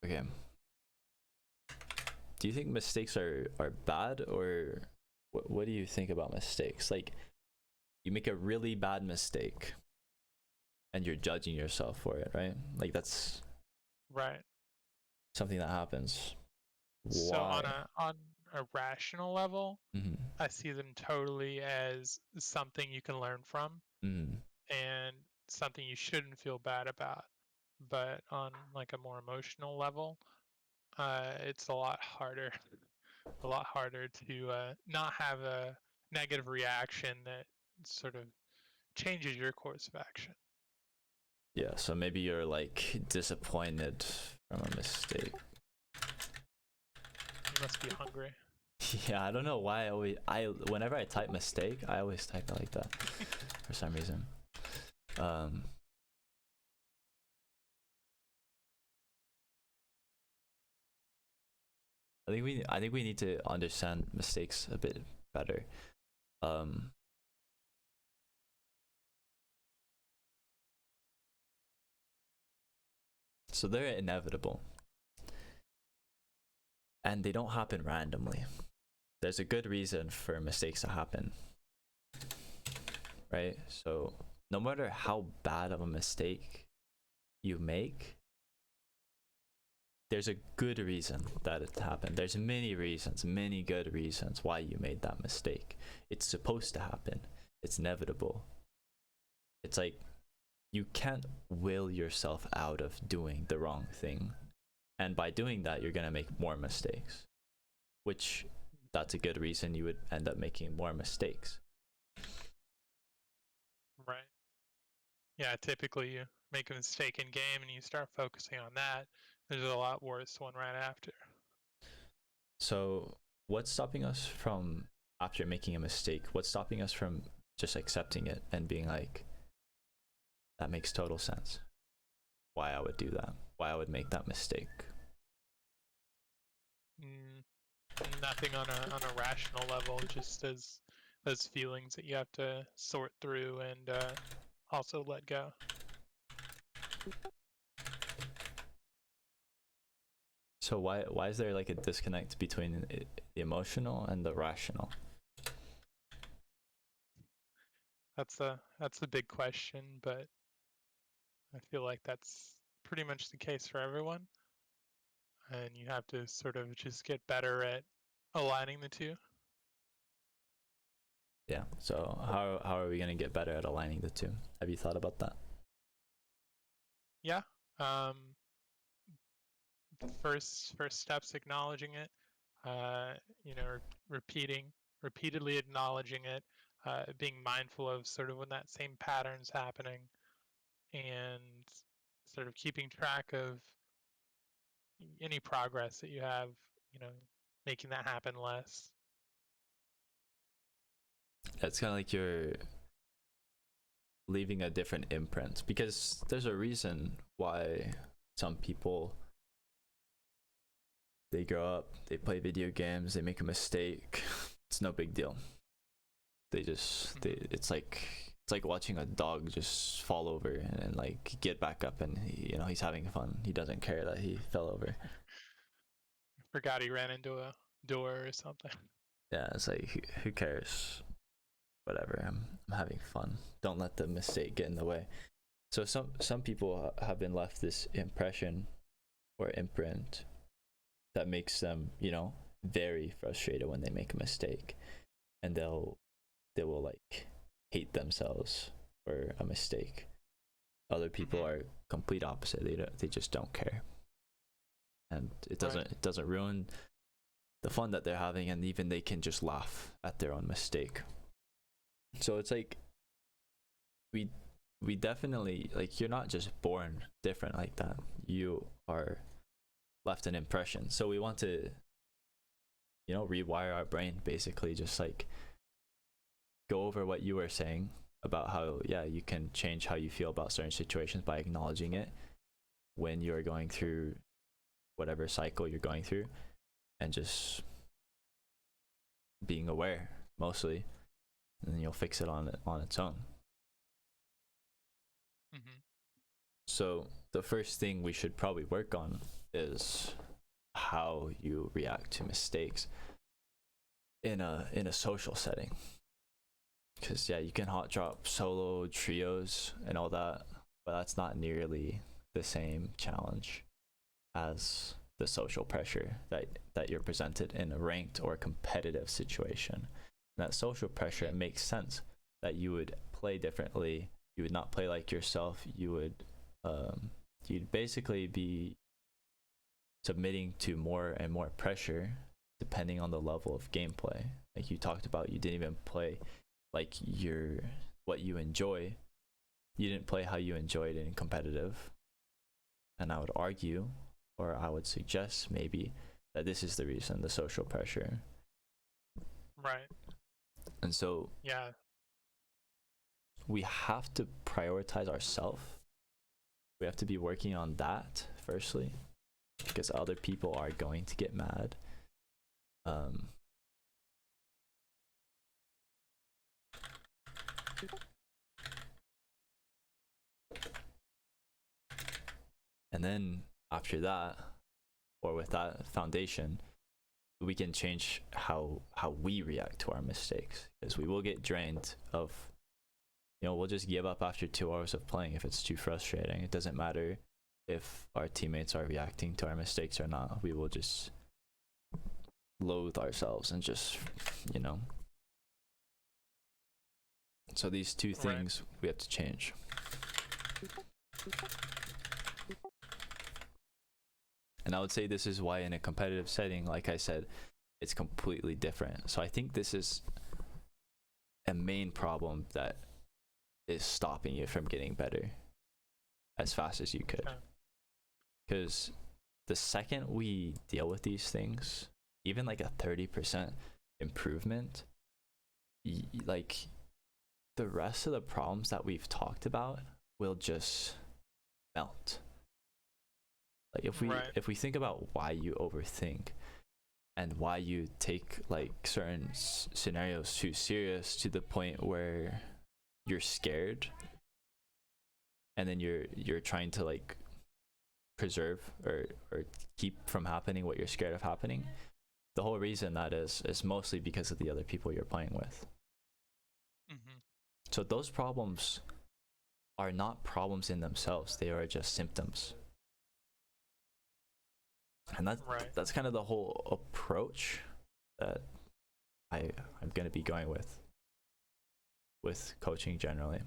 Okay. Do you think mistakes are bad, or what do you think about mistakes? Like, you make a really bad mistake and you're judging yourself for it, right? Like, that's
Right.
something that happens.
So
Why?
on a rational level,
Mm-hmm.
I see them totally as something you can learn from,
Mm-hmm.
and something you shouldn't feel bad about. But on like a more emotional level, it's a lot harder, a lot harder to not have a negative reaction that sort of changes your course of action.
Yeah, so maybe you're like disappointed from a mistake.
You must be hungry.
Yeah, I don't know why whenever I type mistake, I always type it like that for some reason. I think we need to understand mistakes a bit better. So they're inevitable, and they don't happen randomly. There's a good reason for mistakes to happen, right? So no matter how bad of a mistake you make, there's a good reason that it happened. There's many reasons, many good reasons why you made that mistake. It's supposed to happen. It's inevitable. It's like you can't will yourself out of doing the wrong thing. And by doing that, you're going to make more mistakes, which that's a good reason you would end up making more mistakes.
Right. Yeah, typically you make a mistake in game and you start focusing on that. There's a lot worse one right after.
So what's stopping us from, after making a mistake, what's stopping us from just accepting it and being like, that makes total sense, why I would do that, why I would make that mistake?
Nothing on a rational level, just as those feelings that you have to sort through and also let go.
So why is there like a disconnect between the emotional and the rational?
That's the big question, but I feel like that's pretty much the case for everyone. And you have to sort of just get better at aligning the two.
Yeah. So how are we gonna get better at aligning the two? Have you thought about that?
Yeah. The first step's acknowledging it. You know, repeatedly acknowledging it, being mindful of sort of when that same pattern's happening, and sort of keeping track of any progress that you have, you know, making that happen less.
It's kind of like you're leaving a different imprint, because there's a reason why some people, they grow up, they play video games, they make a mistake, it's no big deal. It's like watching a dog just fall over and like get back up, and you know, he's having fun. He doesn't care that he fell over.
Forgot he ran into a door or something.
Yeah, it's like, who cares? Whatever. I'm having fun. Don't let the mistake get in the way. So some people have been left this impression or imprint that makes them, you know, very frustrated when they make a mistake, and they will like hate themselves for a mistake. Other people are complete opposite. They just don't care, and it doesn't ruin the fun that they're having, and even they can just laugh at their own mistake. So it's like we definitely, like, you're not just born different like that. You are left an impression. So we want to, you know, rewire our brain, basically, just like go over what you were saying about how, yeah, you can change how you feel about certain situations by acknowledging it when you're going through whatever cycle you're going through, and just being aware mostly, and then you'll fix it on its own.
Mm-hmm.
So the first thing we should probably work on is how you react to mistakes in a social setting. Because yeah, you can hot drop solo trios and all that, but that's not nearly the same challenge as the social pressure that you're presented in a ranked or competitive situation. And that social pressure, it makes sense that you would play differently. You would not play like yourself. You would you'd basically be submitting to more and more pressure depending on the level of gameplay. Like you talked about, you didn't even play like what you enjoy. You didn't play how you enjoyed it in competitive. And I would argue, or I would suggest maybe, that this is the reason, the social pressure.
Right.
And so
yeah,
we have to prioritize ourselves. We have to be working on that firstly, because other people are going to get mad. And then after that, or with that foundation, we can change how we react to our mistakes, because we will get drained of, you know, we'll just give up after 2 hours of playing if it's too frustrating. It doesn't matter if our teammates are reacting to our mistakes or not. We will just loathe ourselves and just, you know. So these two things we have to change. And And I would say this is why in a competitive setting, like I said, it's completely different. So I think this is a main problem that is stopping you from getting better as fast as you could. Because the second we deal with these things, even like a 30% improvement, like the rest of the problems that we've talked about will just melt. Like if we think about why you overthink and why you take like certain scenarios too serious to the point where you're scared, and then you're trying to like preserve or keep from happening what you're scared of happening, the whole reason that is mostly because of the other people you're playing with. So those problems are not problems in themselves, they are just symptoms. And that's kind of the whole approach that I'm going to be going with coaching generally.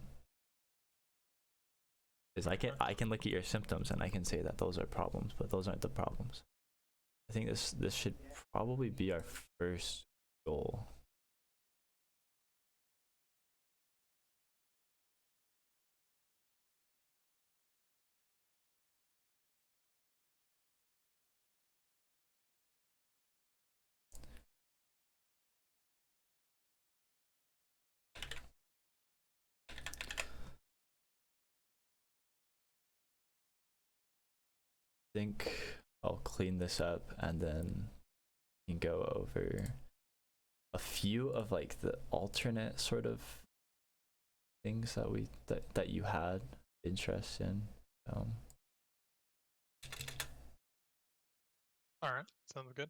Is I can look at your symptoms and I can say that those are problems, but those aren't the problems. I think this should probably be our first goal. Think I'll clean this up and then we can go over a few of like the alternate sort of things that you had interest in.
All right, sounds good.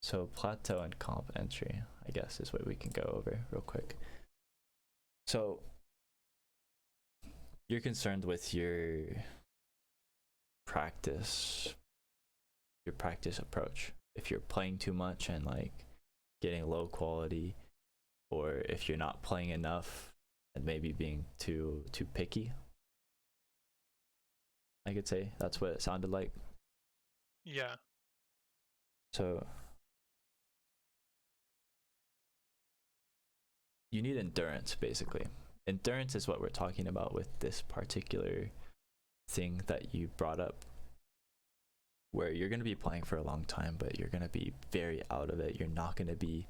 So plateau and comp entry, I guess, is what we can go over real quick. So you're concerned with your practice approach. If you're playing too much and like getting low quality, or if you're not playing enough and maybe being too picky, I could say that's what it sounded like.
Yeah.
So you need endurance, basically. Endurance is what we're talking about with this particular thing that you brought up, where you're going to be playing for a long time, but you're going to be very out of it. You're going to be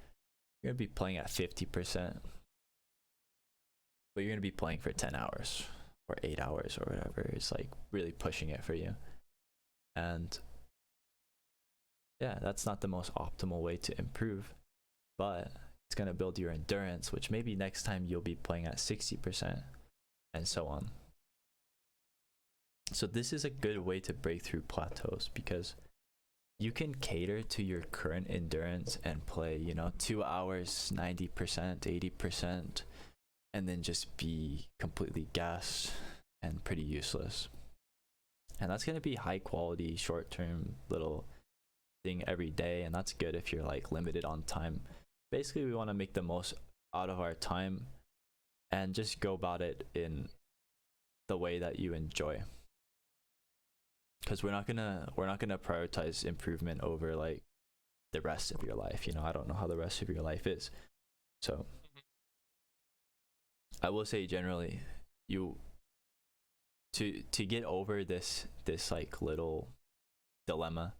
playing at 50%, but you're going to be playing for 10 hours or 8 hours or whatever. It's like really pushing it for you. And yeah, that's not the most optimal way to improve, but it's going to build your endurance, which maybe next time you'll be playing at 60% and so on. So this is a good way to break through plateaus, because you can cater to your current endurance and play, 2 hours, 90%, 80%, and then just be completely gassed and pretty useless. And that's going to be high quality, short-term little thing every day, and that's good if you're like limited on time. Basically, we want to make the most out of our time and just go about it in the way that you enjoy. Because we're not gonna prioritize improvement over like the rest of your life. I don't know how the rest of your life is, so I will say generally, to get over this like little dilemma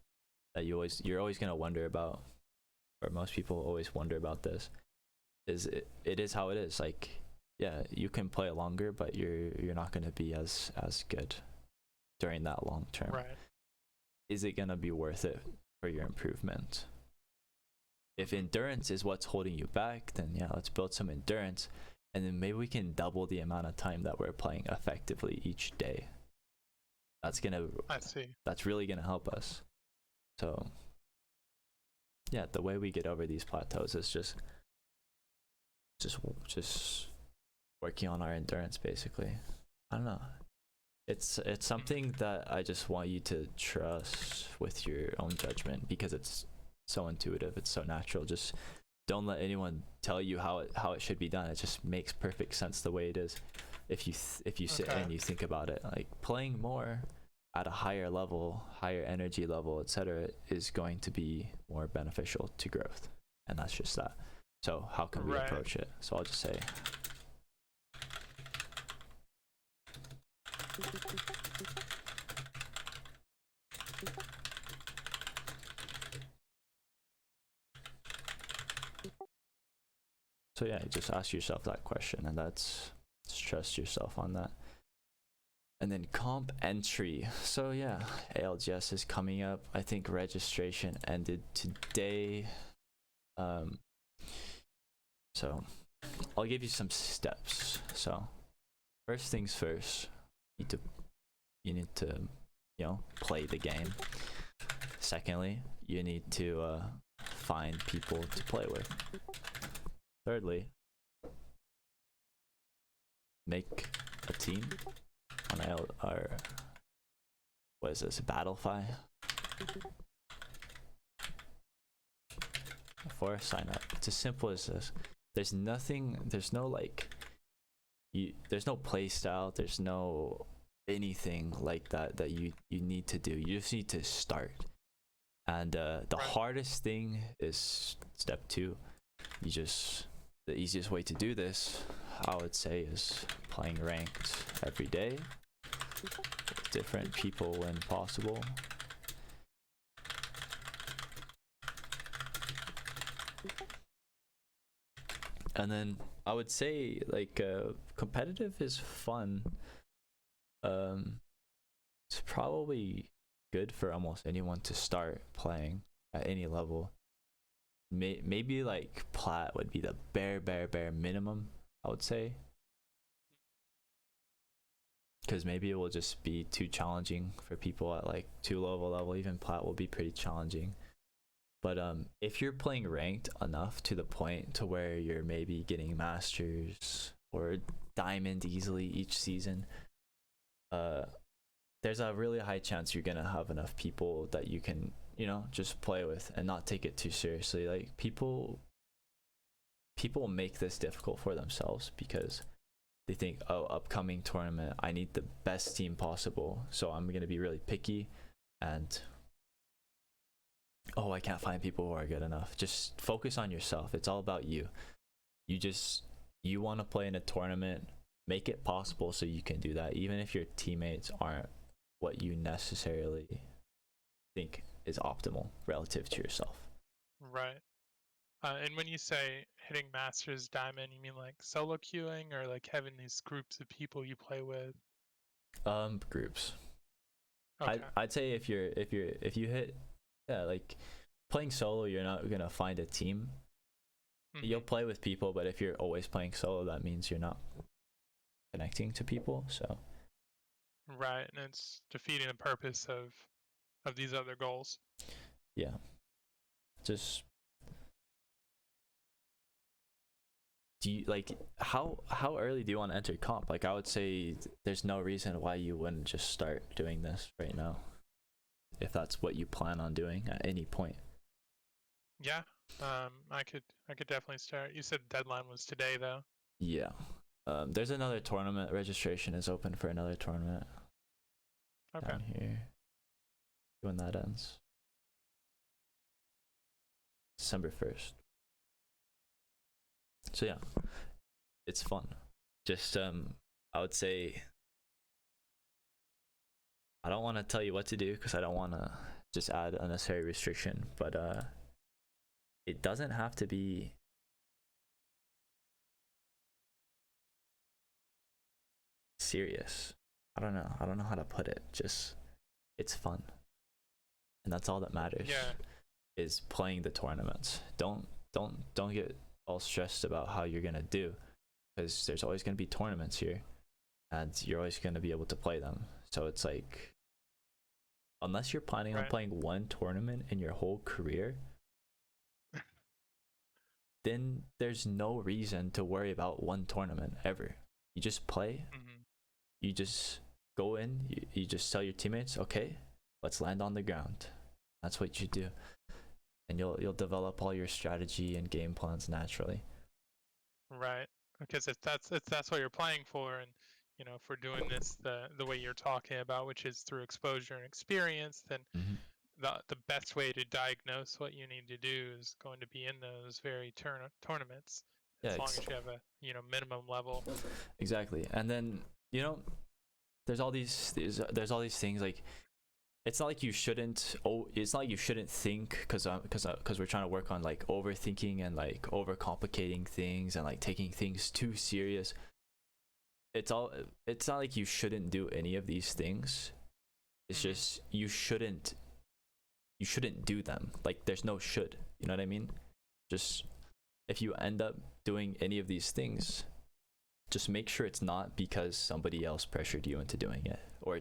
that you're always gonna wonder about, or most people always wonder about this, is it is how it is. Like, yeah, you can play longer, but you're not gonna be as good during that long term.
Right.
Is it gonna be worth it for your improvement? If endurance is what's holding you back, then yeah, let's build some endurance, and then maybe we can double the amount of time that we're playing effectively each day. That's really gonna help us. So yeah, the way we get over these plateaus is just working on our endurance, basically. I don't know. It's something that I just want you to trust with your own judgment, because it's so intuitive, it's so natural. Just don't let anyone tell you how it should be done. It just makes perfect sense the way it is. If you sit and you think about it, like playing more at a higher level, higher energy level, etc., is going to be more beneficial to growth. And that's just that. So how can we
Right.
approach it? So I'll just say so yeah, just ask yourself that question, and that's just trust yourself on that. And then comp entry. So yeah, ALGS is coming up. I think registration ended today. So I'll give you some steps. So first things first, you need to play the game. Secondly, you need to find people to play with. Thirdly, make a team on our what is this, Battlefy? 4, sign up. It's as simple as this. There's no like there's no play style, there's no anything like that you need to do. You just need to start. And the hardest thing is step 2. The easiest way to do this, I would say, is playing ranked every day with different people when possible. And then I would say like competitive is fun. It's probably good for almost anyone to start playing at any level. Maybe like plat would be the bare minimum, I would say, because maybe it will just be too challenging for people at like too low of a level. Even plat will be pretty challenging. But if you're playing ranked enough to the point to where you're maybe getting masters or diamond easily each season, there's a really high chance you're gonna have enough people that you can just play with and not take it too seriously. Like people make this difficult for themselves because they think, oh, upcoming tournament, I need the best team possible, so I'm gonna be really picky, and oh, I can't find people who are good enough. Just focus on yourself. It's all about you. You want to play in a tournament, make it possible so you can do that, even if your teammates aren't what you necessarily think is optimal relative to yourself.
Right. And when you say hitting Masters Diamond, you mean like solo queuing or like having these groups of people you play with?
Groups.
Okay.
I'd say if you hit, yeah, like playing solo, you're not gonna find a team. You'll play with people, but if you're always playing solo, that means you're not connecting to people. So
right, and it's defeating the purpose of these other goals.
yeah, just do you like how early do you want to enter comp? Like I would say there's no reason why you wouldn't just start doing this right now, if that's what you plan on doing at any point.
Yeah, I could definitely start. You said deadline was today though.
Yeah. There's another tournament. Registration is open for another tournament.
Okay.
Down here. When that ends. December 1st. So yeah, it's fun. Just I would say I don't want to tell you what to do because I don't want to just add unnecessary restriction, but it doesn't have to be serious. I don't know how to put it. Just it's fun. And that's all that matters.
Yeah.
Is playing the tournaments. Don't get all stressed about how you're going to do, because there's always going to be tournaments here and you're always going to be able to play them. So it's like, unless you're planning on playing one tournament in your whole career, then there's no reason to worry about one tournament ever. You just play. You just go in, you just tell your teammates, okay, let's land on the ground. That's what you do. And you'll develop all your strategy and game plans naturally.
Right. Because if that's what you're playing for, and
you know, if we're doing this the way you're talking about, which is through exposure and experience, then
Mm-hmm.
the best way to diagnose what you need to do is going to be in those very tournaments,
Yeah,
as long as you have a, you know, minimum level.
exactly. And then, you know, there's all these things, like it's not like you shouldn't think, because we're trying to work on like overthinking and like overcomplicating things and like taking things too serious. It's not like you shouldn't do any of these things. It's just you shouldn't do them. Like there's no should, you know what I mean? Just if you end up doing any of these things, just make sure it's not because somebody else pressured you into doing it, or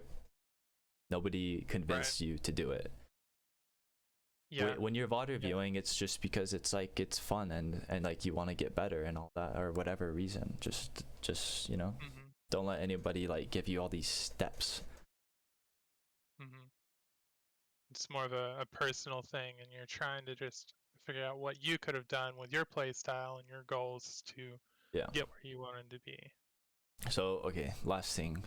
nobody convinced you to do it.
Yeah.
When you're VOD reviewing, it's just because it's like it's fun and like you want to get better and all that, or whatever reason. Just you know, don't let anybody like give you all these steps.
It's more of a personal thing, and you're trying to just figure out what you could have done with your play style and your goals to get where you wanted to be.
So okay, last thing.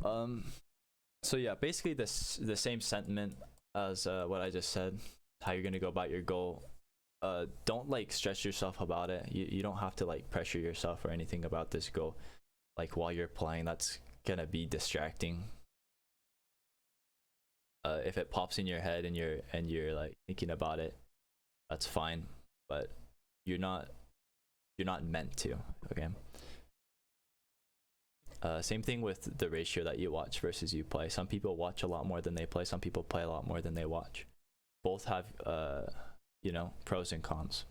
So yeah, basically the same sentiment as what I just said. How you're gonna go about your goal. Don't like stress yourself about it. You don't have to like pressure yourself or anything about this goal. Like while you're playing, that's gonna be distracting. If it pops in your head and you're like thinking about it, that's fine. But you're not meant to. Okay. Same thing with the ratio that you watch versus you play. Some people watch a lot more than they play. Some people play a lot more than they watch. Both have you know, pros and cons.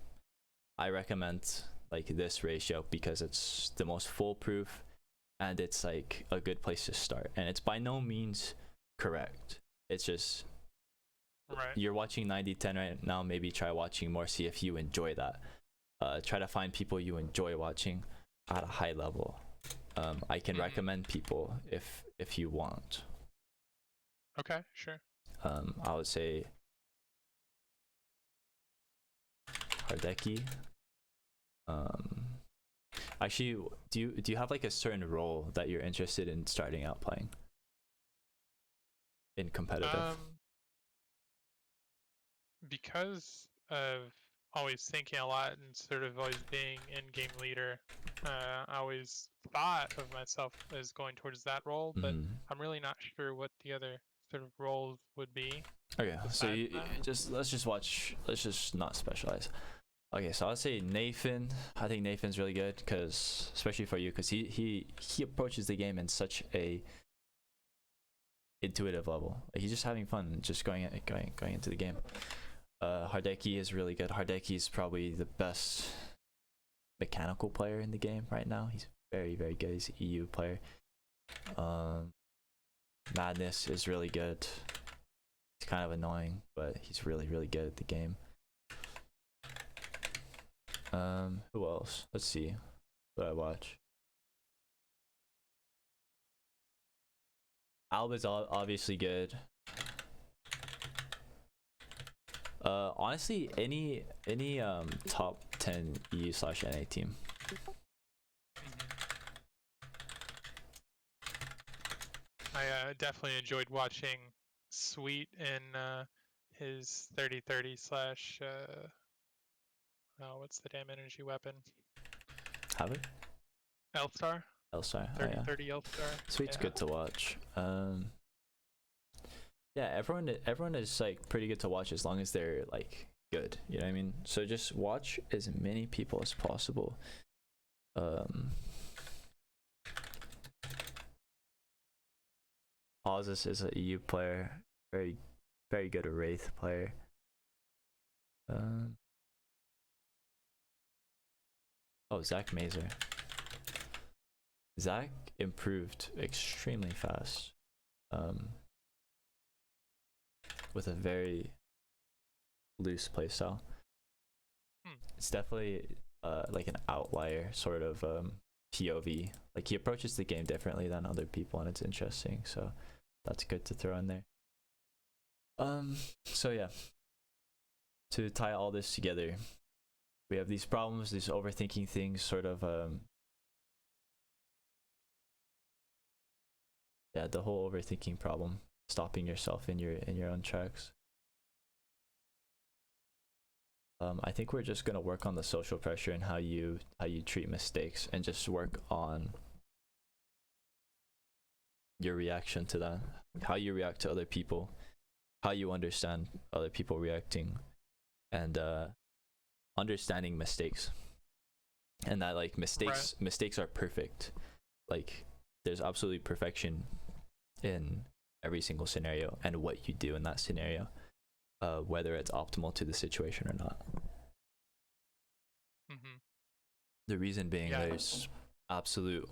I recommend like this ratio because it's the most foolproof and it's like a good place to start. And it's by no means correct. It's just you're watching 90-10 right now. Maybe try watching more. See if you enjoy that. Try to find people you enjoy watching at a high level. I can recommend people if you want.
Okay, sure.
I would say Hardeki. Actually, do you have like a certain role that you're interested in starting out playing in competitive?
Because of always thinking a lot and sort of always being in-game leader, I always thought of myself as going towards that role, but I'm really not sure what the other sort of roles would be.
Okay, so let's just not specialize. Okay, so I'll say Nathan. I think Nathan's really good because, especially for you, because he approaches the game in such a intuitive level. Like, he's just having fun, just going into the game. Hardeki is really good. Hardeki is probably the best mechanical player in the game right now. He's very, very good. He's an EU player. Madness is really good. He's kind of annoying, but he's really, really good at the game. Who else? Let's see what I watch. Alba's obviously good. Honestly, any top 10 EU/NA team.
I definitely enjoyed watching Sweet in his 30-30 slash what's the damn energy weapon?
Have it?
L-Star?
L-Star.
30-30 L-Star.
Sweet's good to watch. Yeah, everyone is like pretty good to watch as long as they're like good, you know what I mean? So just watch as many people as possible. Ozzus is a EU player, very, very good Wraith player. Zach Mazer. Zach improved extremely fast. With a very loose playstyle. It's definitely like an outlier sort of POV. Like, he approaches the game differently than other people, and it's interesting. So that's good to throw in there. So yeah, to tie all this together, we have these problems, these overthinking things, sort of yeah, the whole overthinking problem, stopping yourself in your own tracks. I think we're just gonna work on the social pressure and how you treat mistakes, and just work on your reaction to that, how you react to other people, how you understand other people reacting, and understanding mistakes, and that like mistakes are perfect. Like there's absolutely perfection in every single scenario and what you do in that scenario, whether it's optimal to the situation or not.
Mm-hmm.
The reason being,
Yeah.
there's absolute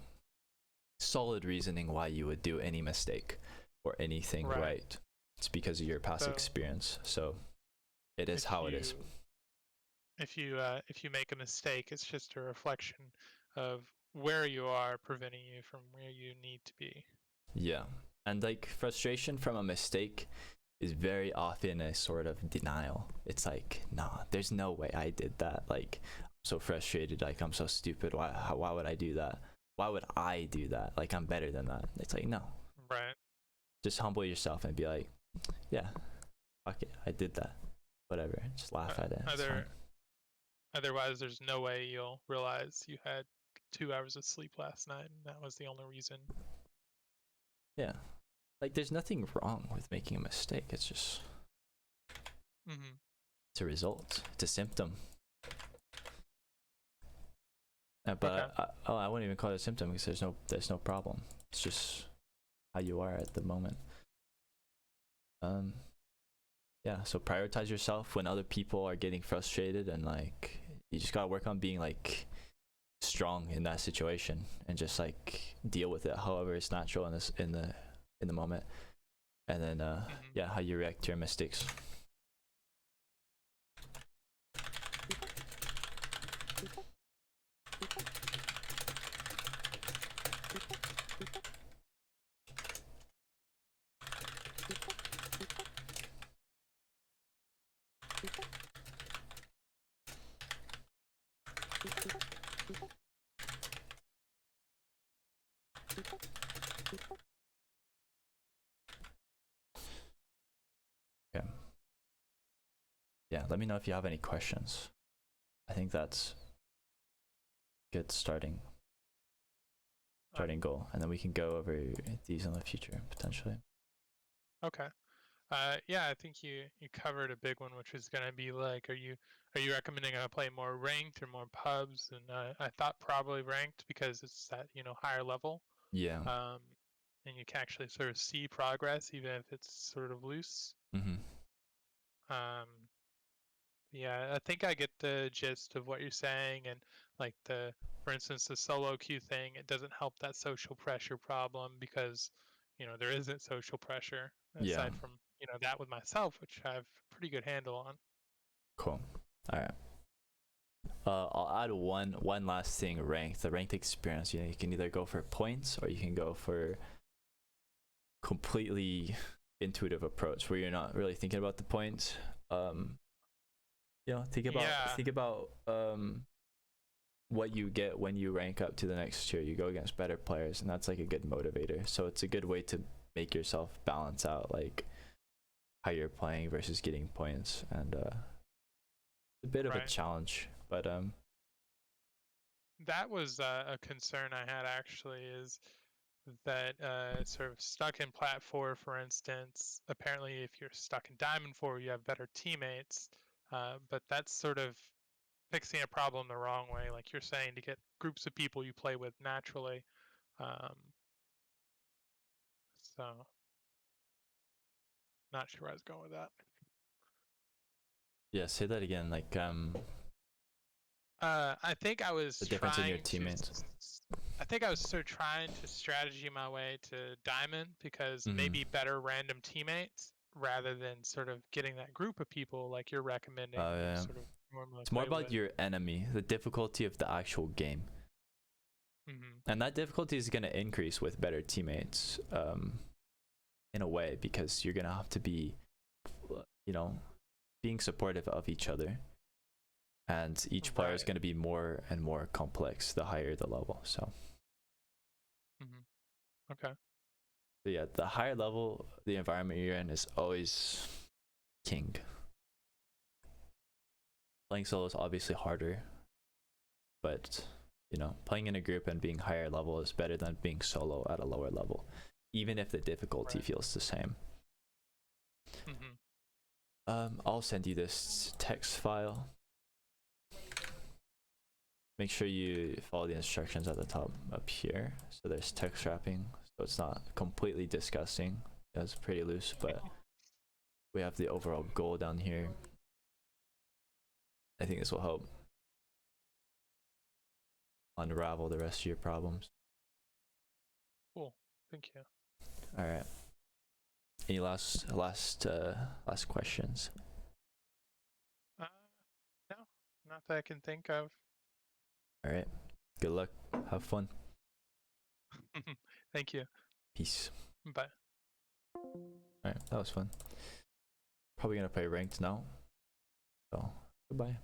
solid reasoning why you would do any mistake or anything right. It's because of your past experience. So it is how it is.
If you make a mistake, it's just a reflection of where you are preventing you from where you need to be.
Yeah. And like frustration from a mistake is very often a sort of denial. It's like, nah, there's no way I did that. Like, I'm so frustrated. Like, I'm so stupid. Why would I do that? Why would I do that? Like, I'm better than that. It's like, no.
Right.
Just humble yourself and be like, yeah, fuck it, I did that. Whatever. Just laugh at it. It's fine.
Otherwise, there's no way you'll realize you had 2 hours of sleep last night, and that was the only reason.
Yeah. Like, there's nothing wrong with making a mistake. It's just, it's a result. It's a symptom. But
Okay.
I wouldn't even call it a symptom, because there's no problem. It's just how you are at the moment. Yeah, so prioritize yourself when other people are getting frustrated, and like you just gotta work on being like strong in that situation, and just like deal with it however it's natural in the moment. And then yeah, how you react to your mistakes. Okay. Yeah, let me know if you have any questions. I think that's good starting goal, and then we can go over these in the future potentially.
Okay. Yeah, I think you covered a big one, which is gonna be like, are you recommending I play more ranked or more pubs? And I thought probably ranked, because it's that higher level.
Yeah.
And you can actually sort of see progress even if it's sort of loose. Yeah, I think I get the gist of what you're saying, and like for instance, the solo queue thing, it doesn't help that social pressure problem, because there isn't social pressure aside from that with myself, which I have a pretty good handle on.
Cool. All right. I'll add one last thing. The ranked experience. You can either go for points, or you can go for completely intuitive approach where you're not really thinking about the points. Think about what you get when you rank up to the next tier. You go against better players, and that's like a good motivator. So it's a good way to make yourself balance out like how you're playing versus getting points, and a bit of a challenge, but
that was a concern I had, actually, is that sort of stuck in plat 4, for instance. Apparently, if you're stuck in diamond 4, you have better teammates, but that's sort of fixing a problem the wrong way, like you're saying, to get groups of people you play with naturally. So not sure where I was going with that.
Yeah, say that again. Like
I think I was
the difference in your teammates.
I think I was sort of trying to strategy my way to diamond, because maybe better random teammates rather than sort of getting that group of people like you're recommending. Sort of normally
it's more about
with.
your enemy, the difficulty of the actual game. And that difficulty is going to increase with better teammates, in a way, because you're going to have to be, being supportive of each other. And each player is going to be more and more complex the higher the level. So.
Okay.
So yeah, the higher level the environment you're in is always king. Playing solo is obviously harder, but you know, playing in a group and being higher level is better than being solo at a lower level, even if the difficulty
Right.
feels the same.
Mm-hmm.
I'll send you this text file. Make sure you follow the instructions at the top up here. So there's text wrapping, so it's not completely disgusting. It's pretty loose, but we have the overall goal down here. I think this will help unravel the rest of your problems.
Cool. Thank you.
All right. Any last questions?
No, not that I can think of.
All right. Good luck. Have fun.
Thank you.
Peace.
Bye.
All right. That was fun. Probably gonna play ranked now. So goodbye.